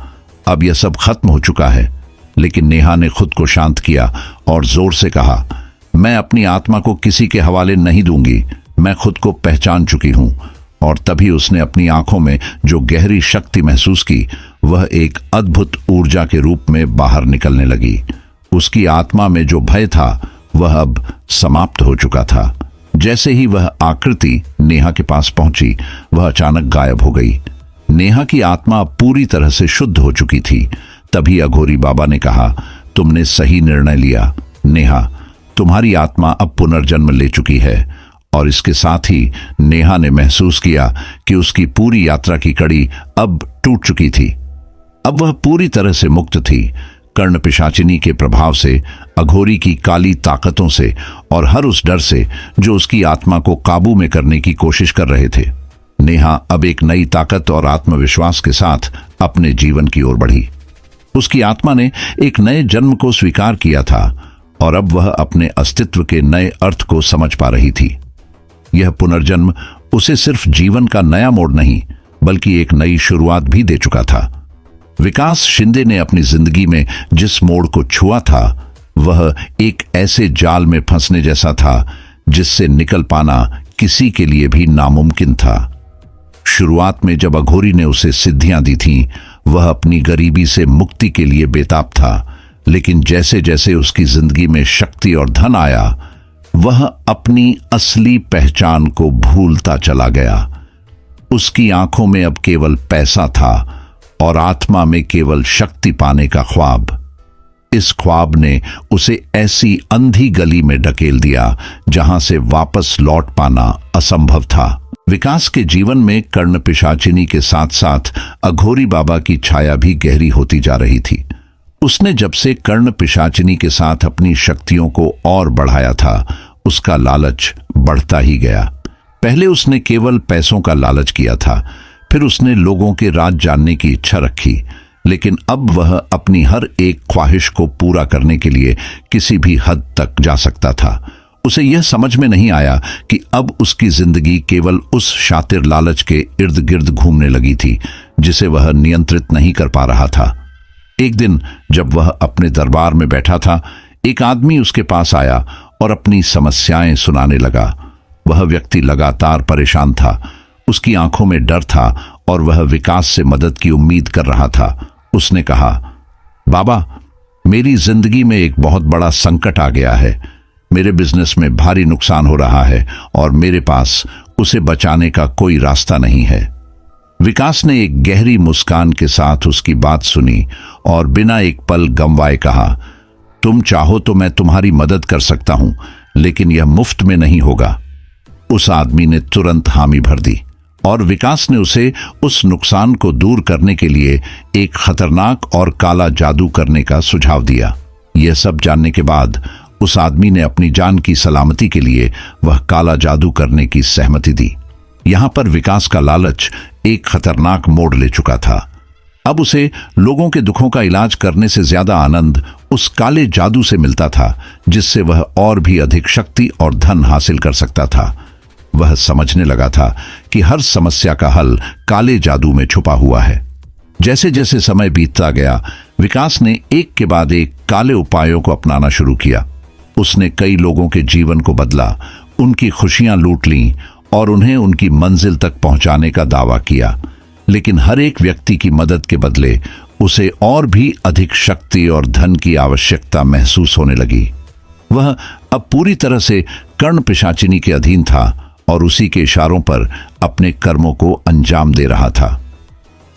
अब यह सब खत्म हो चुका है। लेकिन नेहा ने खुद को शांत किया और जोर से कहा, मैं अपनी आत्मा को किसी के हवाले नहीं दूंगी। मैं खुद को पहचान चुकी हूं। और तभी उसने अपनी आंखों में जो गहरी शक्ति महसूस की, वह एक अद्भुत ऊर्जा के रूप में बाहर निकलने लगी। उसकी आत्मा में जो भय था वह अब समाप्त हो चुका था। जैसे ही वह आकृति नेहा के पास पहुंची, वह अचानक गायब हो गई। नेहा की आत्मा पूरी तरह से शुद्ध हो चुकी थी। तभी अघोरी बाबा ने कहा, तुमने सही निर्णय लिया नेहा, तुम्हारी आत्मा अब पुनर्जन्म ले चुकी है। और इसके साथ ही नेहा ने महसूस किया कि उसकी पूरी यात्रा की कड़ी अब टूट चुकी थी। अब वह पूरी तरह से मुक्त थी, कर्ण पिशाचिनी के प्रभाव से, अघोरी की काली ताकतों से और हर उस डर से जो उसकी आत्मा को काबू में करने की कोशिश कर रहे थे। नेहा अब एक नई ताकत और आत्मविश्वास के साथ अपने जीवन की ओर बढ़ी। उसकी आत्मा ने एक नए जन्म को स्वीकार किया था और अब वह अपने अस्तित्व के नए अर्थ को समझ पा रही थी। यह पुनर्जन्म उसे सिर्फ जीवन का नया मोड़ नहीं, बल्कि एक नई शुरुआत भी दे चुका था। विकास शिंदे ने अपनी जिंदगी में जिस मोड़ को छुआ था, वह एक ऐसे जाल में फंसने जैसा था जिससे निकल पाना किसी के लिए भी नामुमकिन था। शुरुआत में जब अघोरी ने उसे सिद्धियां दी थीं, वह अपनी गरीबी से मुक्ति के लिए बेताब था। लेकिन जैसे जैसे उसकी जिंदगी में शक्ति और धन आया, वह अपनी असली पहचान को भूलता चला गया। उसकी आंखों में अब केवल पैसा था और आत्मा में केवल शक्ति पाने का ख्वाब। इस ख्वाब ने उसे ऐसी अंधी गली में ढकेल दिया जहां से वापस लौट पाना असंभव था। विकास के जीवन में कर्ण पिशाचिनी के साथ साथ अघोरी बाबा की छाया भी गहरी होती जा रही थी। उसने जब से कर्ण पिशाचिनी के साथ अपनी शक्तियों को और बढ़ाया था, उसका लालच बढ़ता ही गया। पहले उसने केवल पैसों का लालच किया था, फिर उसने लोगों के राज जानने की इच्छा रखी, लेकिन अब वह अपनी हर एक ख्वाहिश को पूरा करने के लिए किसी भी हद तक जा सकता था। उसे यह समझ में नहीं आया कि अब उसकी जिंदगी केवल उस शातिर लालच के इर्द गिर्द घूमने लगी थी जिसे वह नियंत्रित नहीं कर पा रहा था। एक दिन जब वह अपने दरबार में बैठा था, एक आदमी उसके पास आया और अपनी समस्याएं सुनाने लगा। वह व्यक्ति लगातार परेशान था, उसकी आंखों में डर था और वह विकास से मदद की उम्मीद कर रहा था। उसने कहा, बाबा, मेरी जिंदगी में एक बहुत बड़ा संकट आ गया है। मेरे बिजनेस में भारी नुकसान हो रहा है और मेरे पास उसे बचाने का कोई रास्ता नहीं है। विकास ने एक गहरी मुस्कान के साथ उसकी बात सुनी और बिना एक पल गंवाए कहा, तुम चाहो तो मैं तुम्हारी मदद कर सकता हूं, लेकिन यह मुफ्त में नहीं होगा। उस आदमी ने तुरंत हामी भर दी और विकास ने उसे उस नुकसान को दूर करने के लिए एक खतरनाक और काला जादू करने का सुझाव दिया। यह सब जानने के बाद उस आदमी ने अपनी जान की सलामती के लिए वह काला जादू करने की सहमति दी। यहां पर विकास का लालच एक खतरनाक मोड़ ले चुका था। अब उसे लोगों के दुखों का इलाज करने से ज्यादा आनंद उस काले जादू से मिलता था, जिससे वह और भी अधिक शक्ति और धन हासिल कर सकता था। वह समझने लगा था कि हर समस्या का हल काले जादू में छुपा हुआ है। जैसे जैसे समय बीतता गया, विकास ने एक के बाद एक काले उपायों को अपनाना शुरू किया। उसने कई लोगों के जीवन को बदला, उनकी खुशियां लूट लीं और उन्हें उनकी मंजिल तक पहुंचाने का दावा किया, लेकिन हर एक व्यक्ति की मदद के बदले उसे और भी अधिक शक्ति और धन की आवश्यकता महसूस होने लगी। वह अब पूरी तरह से कर्ण पिशाचिनी के अधीन था और उसी के इशारों पर अपने कर्मों को अंजाम दे रहा था।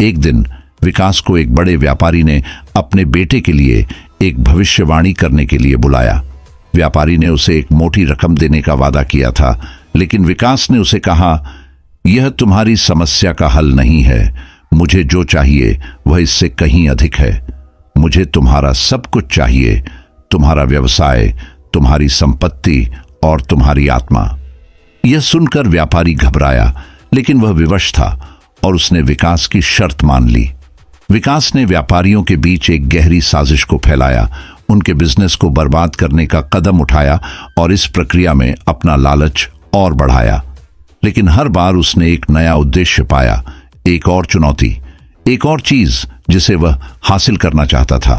एक दिन विकास को एक बड़े व्यापारी ने अपने बेटे के लिए एक भविष्यवाणी करने के लिए बुलाया। व्यापारी ने उसे एक मोटी रकम देने का वादा किया था, लेकिन विकास ने उसे कहा, यह तुम्हारी समस्या का हल नहीं है। मुझे जो चाहिए वह इससे कहीं अधिक है। मुझे तुम्हारा सब कुछ चाहिए, तुम्हारा व्यवसाय, तुम्हारी संपत्ति और तुम्हारी आत्मा। यह सुनकर व्यापारी घबराया, लेकिन वह विवश था और उसने विकास की शर्त मान ली। विकास ने व्यापारियों के बीच एक गहरी साजिश को फैलाया, उनके बिजनेस को बर्बाद करने का कदम उठाया और इस प्रक्रिया में अपना लालच और बढ़ाया। लेकिन हर बार उसने एक नया उद्देश्य पाया, एक और चुनौती, एक और चीज जिसे वह हासिल करना चाहता था।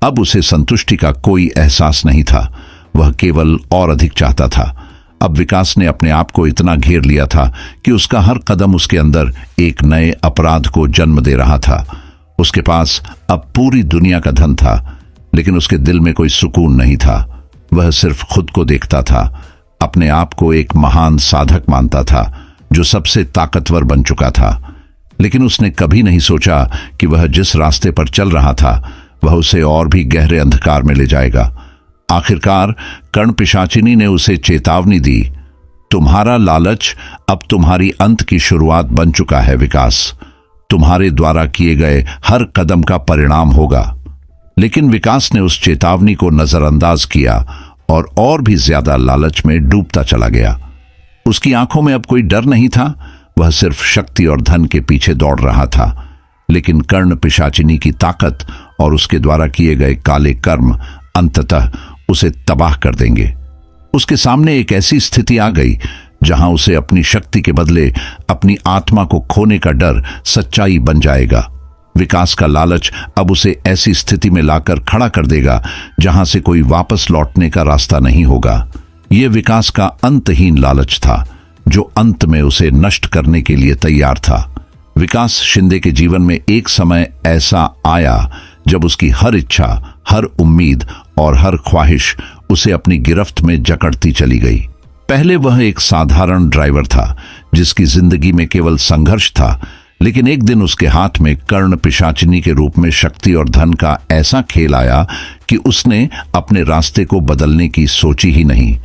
अब उसे संतुष्टि का कोई एहसास नहीं था, वह केवल और अधिक चाहता था। अब विकास ने अपने आप को इतना घेर लिया था कि उसका हर कदम उसके अंदर एक नए अपराध को जन्म दे रहा था। उसके पास अब पूरी दुनिया का धन था, लेकिन उसके दिल में कोई सुकून नहीं था। वह सिर्फ खुद को देखता था, अपने आप को एक महान साधक मानता था जो सबसे ताकतवर बन चुका था। लेकिन उसने कभी नहीं सोचा कि वह जिस रास्ते पर चल रहा था वह उसे और भी गहरे अंधकार में ले जाएगा। आखिरकार कर्ण पिशाचिनी ने उसे चेतावनी दी, तुम्हारा लालच अब तुम्हारी अंत की शुरुआत बन चुका है विकास। तुम्हारे द्वारा किए गए हर कदम का परिणाम होगा। लेकिन विकास ने उस चेतावनी को नजरअंदाज किया और भी ज्यादा लालच में डूबता चला गया। उसकी आंखों में अब कोई डर नहीं था, वह सिर्फ शक्ति और धन के पीछे दौड़ रहा था। लेकिन कर्ण पिशाचिनी की ताकत और उसके द्वारा किए गए काले कर्म अंततः उसे तबाह कर देंगे। उसके सामने एक ऐसी स्थिति आ गई जहां उसे अपनी शक्ति के बदले अपनी आत्मा को खोने का डर सच्चाई बन जाएगा। विकास का लालच अब उसे ऐसी स्थिति में लाकर खड़ा कर देगा जहां से कोई वापस लौटने का रास्ता नहीं होगा। यह विकास का अंतहीन लालच था जो अंत में उसे नष्ट करने के लिए तैयार था। विकास शिंदे के जीवन में एक समय ऐसा आया जब उसकी हर इच्छा, हर उम्मीद और हर ख्वाहिश उसे अपनी गिरफ्त में जकड़ती चली गई। पहले वह एक साधारण ड्राइवर था जिसकी जिंदगी में केवल संघर्ष था, लेकिन एक दिन उसके हाथ में कर्ण पिशाचिनी के रूप में शक्ति और धन का ऐसा खेल आया कि उसने अपने रास्ते को बदलने की सोची ही नहीं।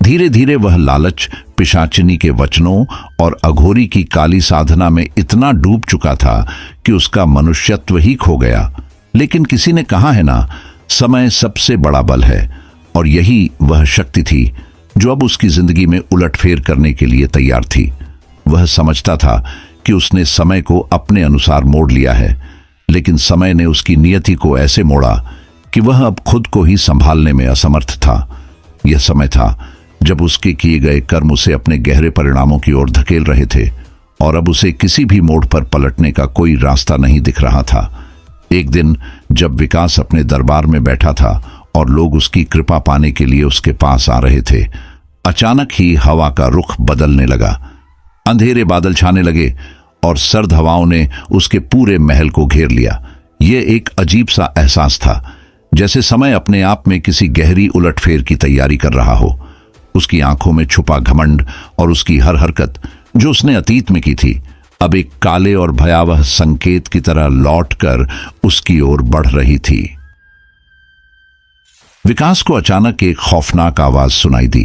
धीरे धीरे वह लालच, पिशाचिनी के वचनों और अघोरी की काली साधना में इतना डूब चुका था कि उसका मनुष्यत्व ही खो गया। लेकिन किसी ने कहा है ना, समय सबसे बड़ा बल है, और यही वह शक्ति थी जो अब उसकी जिंदगी में उलटफेर करने के लिए तैयार थी। वह समझता था कि उसने समय को अपने अनुसार मोड़ लिया है, लेकिन समय ने उसकी नियति को ऐसे मोड़ा कि वह अब खुद को ही संभालने में असमर्थ था। यह समय था जब उसके किए गए कर्म उसे अपने गहरे परिणामों की ओर धकेल रहे थे और अब उसे किसी भी मोड़ पर पलटने का कोई रास्ता नहीं दिख रहा था। एक दिन जब विकास अपने दरबार में बैठा था और लोग उसकी कृपा पाने के लिए उसके पास आ रहे थे, अचानक ही हवा का रुख बदलने लगा। अंधेरे बादल छाने लगे और सर्द हवाओं ने उसके पूरे महल को घेर लिया। यह एक अजीब सा एहसास था, जैसे समय अपने आप में किसी गहरी उलटफेर की तैयारी कर रहा हो। उसकी आंखों में छुपा घमंड और उसकी हर हरकत जो उसने अतीत में की थी, अब एक काले और भयावह संकेत की तरह लौटकर उसकी ओर बढ़ रही थी। विकास को अचानक एक खौफनाक आवाज सुनाई दी,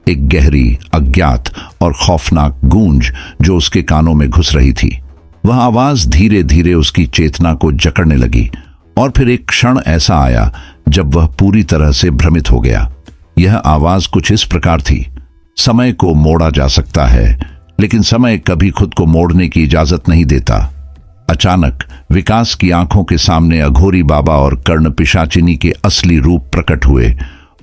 एक गहरी, अज्ञात और खौफनाक गूंज जो उसके कानों में घुस रही थी। वह आवाज धीरे धीरे उसकी चेतना को जकड़ने लगी और फिर एक क्षण ऐसा आया जब वह पूरी तरह से भ्रमित हो गया। यह आवाज कुछ इस प्रकार थी, समय को मोड़ा जा सकता है, लेकिन समय कभी खुद को मोड़ने की इजाजत नहीं देता। अचानक विकास की आंखों के सामने अघोरी बाबा और कर्ण पिशाचिनी के असली रूप प्रकट हुए।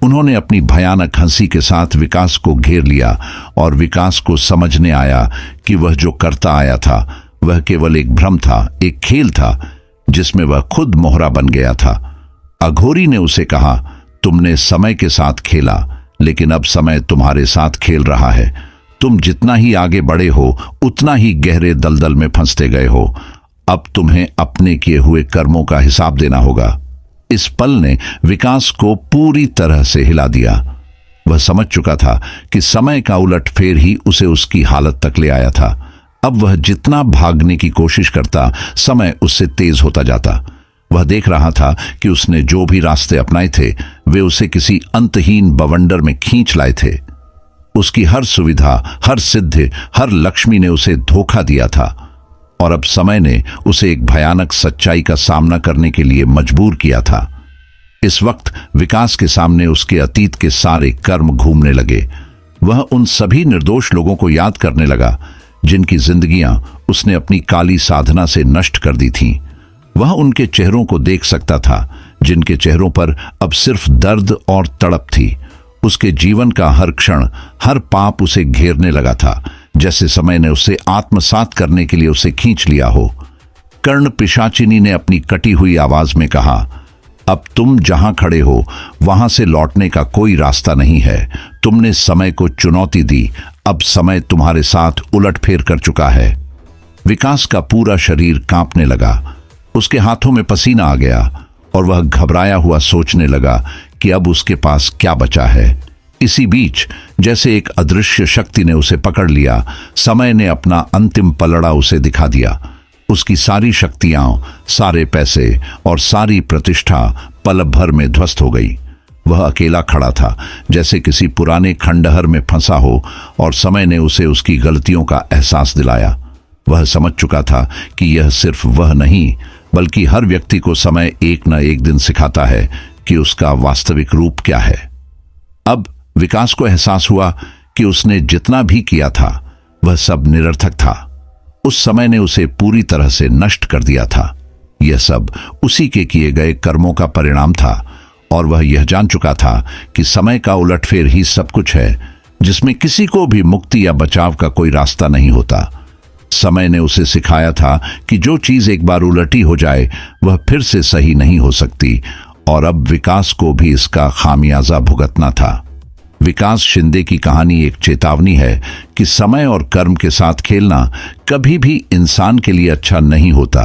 उन्होंने अपनी भयानक हंसी के साथ विकास को घेर लिया और विकास को समझने आया कि वह जो करता आया था वह केवल एक भ्रम था, एक खेल था जिसमें वह खुद मोहरा बन गया था। अघोरी ने उसे कहा, तुमने समय के साथ खेला, लेकिन अब समय तुम्हारे साथ खेल रहा है। तुम जितना ही आगे बढ़े हो उतना ही गहरे दलदल में फंसते गए हो। अब तुम्हें अपने किए हुए कर्मों का हिसाब देना होगा। इस पल ने विकास को पूरी तरह से हिला दिया। वह समझ चुका था कि समय का उलटफेर ही उसे उसकी हालत तक ले आया था। अब वह जितना भागने की कोशिश करता, समय उससे तेज होता जाता। वह देख रहा था कि उसने जो भी रास्ते अपनाए थे वे उसे किसी अंतहीन बवंडर में खींच लाए थे। उसकी हर सुविधा, हर सिद्धि, हर लक्ष्मी ने उसे धोखा दिया था और अब समय ने उसे एक भयानक सच्चाई का सामना करने के लिए मजबूर किया था। इस वक्त विकास के सामने उसके अतीत के सारे कर्म घूमने लगे। वह उन सभी निर्दोष लोगों को याद करने लगा जिनकी जिंदगियां उसने अपनी काली साधना से नष्ट कर दी थीं। वह उनके चेहरों को देख सकता था जिनके चेहरों पर अब सिर्फ दर्द और तड़प थी। उसके जीवन का हर क्षण, हर पाप उसे घेरने लगा था, जैसे समय ने उसे आत्मसात करने के लिए उसे खींच लिया हो। कर्ण पिशाचिनी ने अपनी कटी हुई आवाज में कहा, अब तुम जहां खड़े हो वहां से लौटने का कोई रास्ता नहीं है। तुमने समय को चुनौती दी, अब समय तुम्हारे साथ उलटफेर कर चुका है। विकास का पूरा शरीर कांपने लगा। उसके हाथों में पसीना आ गया और वह घबराया हुआ सोचने लगा कि अब उसके पास क्या बचा है। इसी बीच जैसे एक अदृश्य शक्ति ने उसे पकड़ लिया, समय ने अपना अंतिम पलड़ा उसे दिखा दिया। उसकी सारी शक्तियां, सारे पैसे और सारी प्रतिष्ठा पल भर में ध्वस्त हो गई। वह अकेला खड़ा था, जैसे किसी पुराने खंडहर में फंसा हो, और समय ने उसे उसकी गलतियों का एहसास दिलाया। वह समझ चुका था कि यह सिर्फ वह नहीं बल्कि हर व्यक्ति को समय एक न एक दिन सिखाता है कि उसका वास्तविक रूप क्या है। अब विकास को एहसास हुआ कि उसने जितना भी किया था वह सब निरर्थक था। उस समय ने उसे पूरी तरह से नष्ट कर दिया था। यह सब उसी के किए गए कर्मों का परिणाम था और वह यह जान चुका था कि समय का उलटफेर ही सब कुछ है, जिसमें किसी को भी मुक्ति या बचाव का कोई रास्ता नहीं होता। समय ने उसे सिखाया था कि जो चीज एक बार उलटी हो जाए वह फिर से सही नहीं हो सकती, और अब विकास को भी इसका खामियाजा भुगतना था। विकास शिंदे की कहानी एक चेतावनी है कि समय और कर्म के साथ खेलना कभी भी इंसान के लिए अच्छा नहीं होता।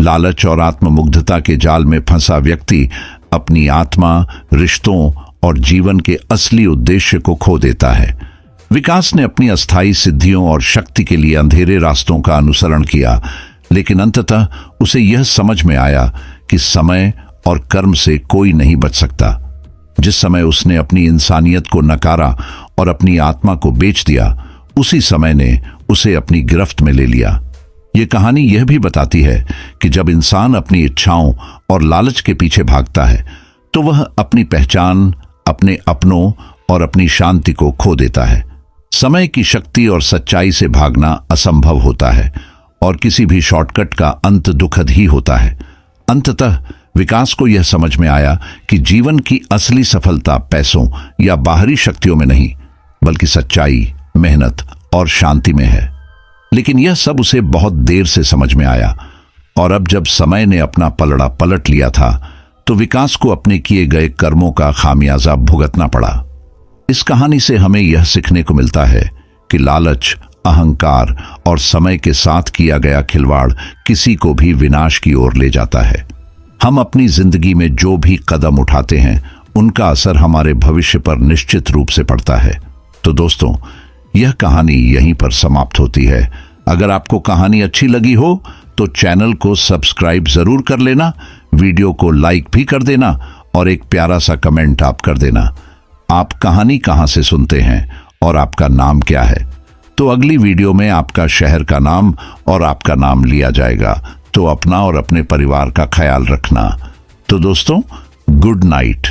लालच और आत्ममुग्धता के जाल में फंसा व्यक्ति अपनी आत्मा, रिश्तों और जीवन के असली उद्देश्य को खो देता है। विकास ने अपनी अस्थायी सिद्धियों और शक्ति के लिए अंधेरे रास्तों का अनुसरण किया, लेकिन अंततः उसे यह समझ में आया कि समय और कर्म से कोई नहीं बच सकता। जिस समय उसने अपनी इंसानियत को नकारा और अपनी आत्मा को बेच दिया, उसी समय ने उसे अपनी गिरफ्त में ले लिया। ये कहानी यह भी बताती है कि जब इंसान अपनी इच्छाओं और लालच के पीछे भागता है तो वह अपनी पहचान, अपने अपनों और अपनी शांति को खो देता है। समय की शक्ति और सच्चाई से भागना असंभव होता है और किसी भी शॉर्टकट का अंत दुखद ही होता है। अंततः विकास को यह समझ में आया कि जीवन की असली सफलता पैसों या बाहरी शक्तियों में नहीं बल्कि सच्चाई, मेहनत और शांति में है। लेकिन यह सब उसे बहुत देर से समझ में आया, और अब जब समय ने अपना पलड़ा पलट लिया था तो विकास को अपने किए गए कर्मों का खामियाजा भुगतना पड़ा। इस कहानी से हमें यह सीखने को मिलता है कि लालच, अहंकार और समय के साथ किया गया खिलवाड़ किसी को भी विनाश की ओर ले जाता है। हम अपनी जिंदगी में जो भी कदम उठाते हैं उनका असर हमारे भविष्य पर निश्चित रूप से पड़ता है। तो दोस्तों, यह कहानी यहीं पर समाप्त होती है। अगर आपको कहानी अच्छी लगी हो तो चैनल को सब्सक्राइब जरूर कर लेना, वीडियो को लाइक भी कर देना और एक प्यारा सा कमेंट आप कर देना। आप कहानी कहां से सुनते हैं और आपका नाम क्या है? तो अगली वीडियो में आपका शहर का नाम और आपका नाम लिया जाएगा। तो अपना और अपने परिवार का ख्याल रखना। तो दोस्तों, गुड नाइट।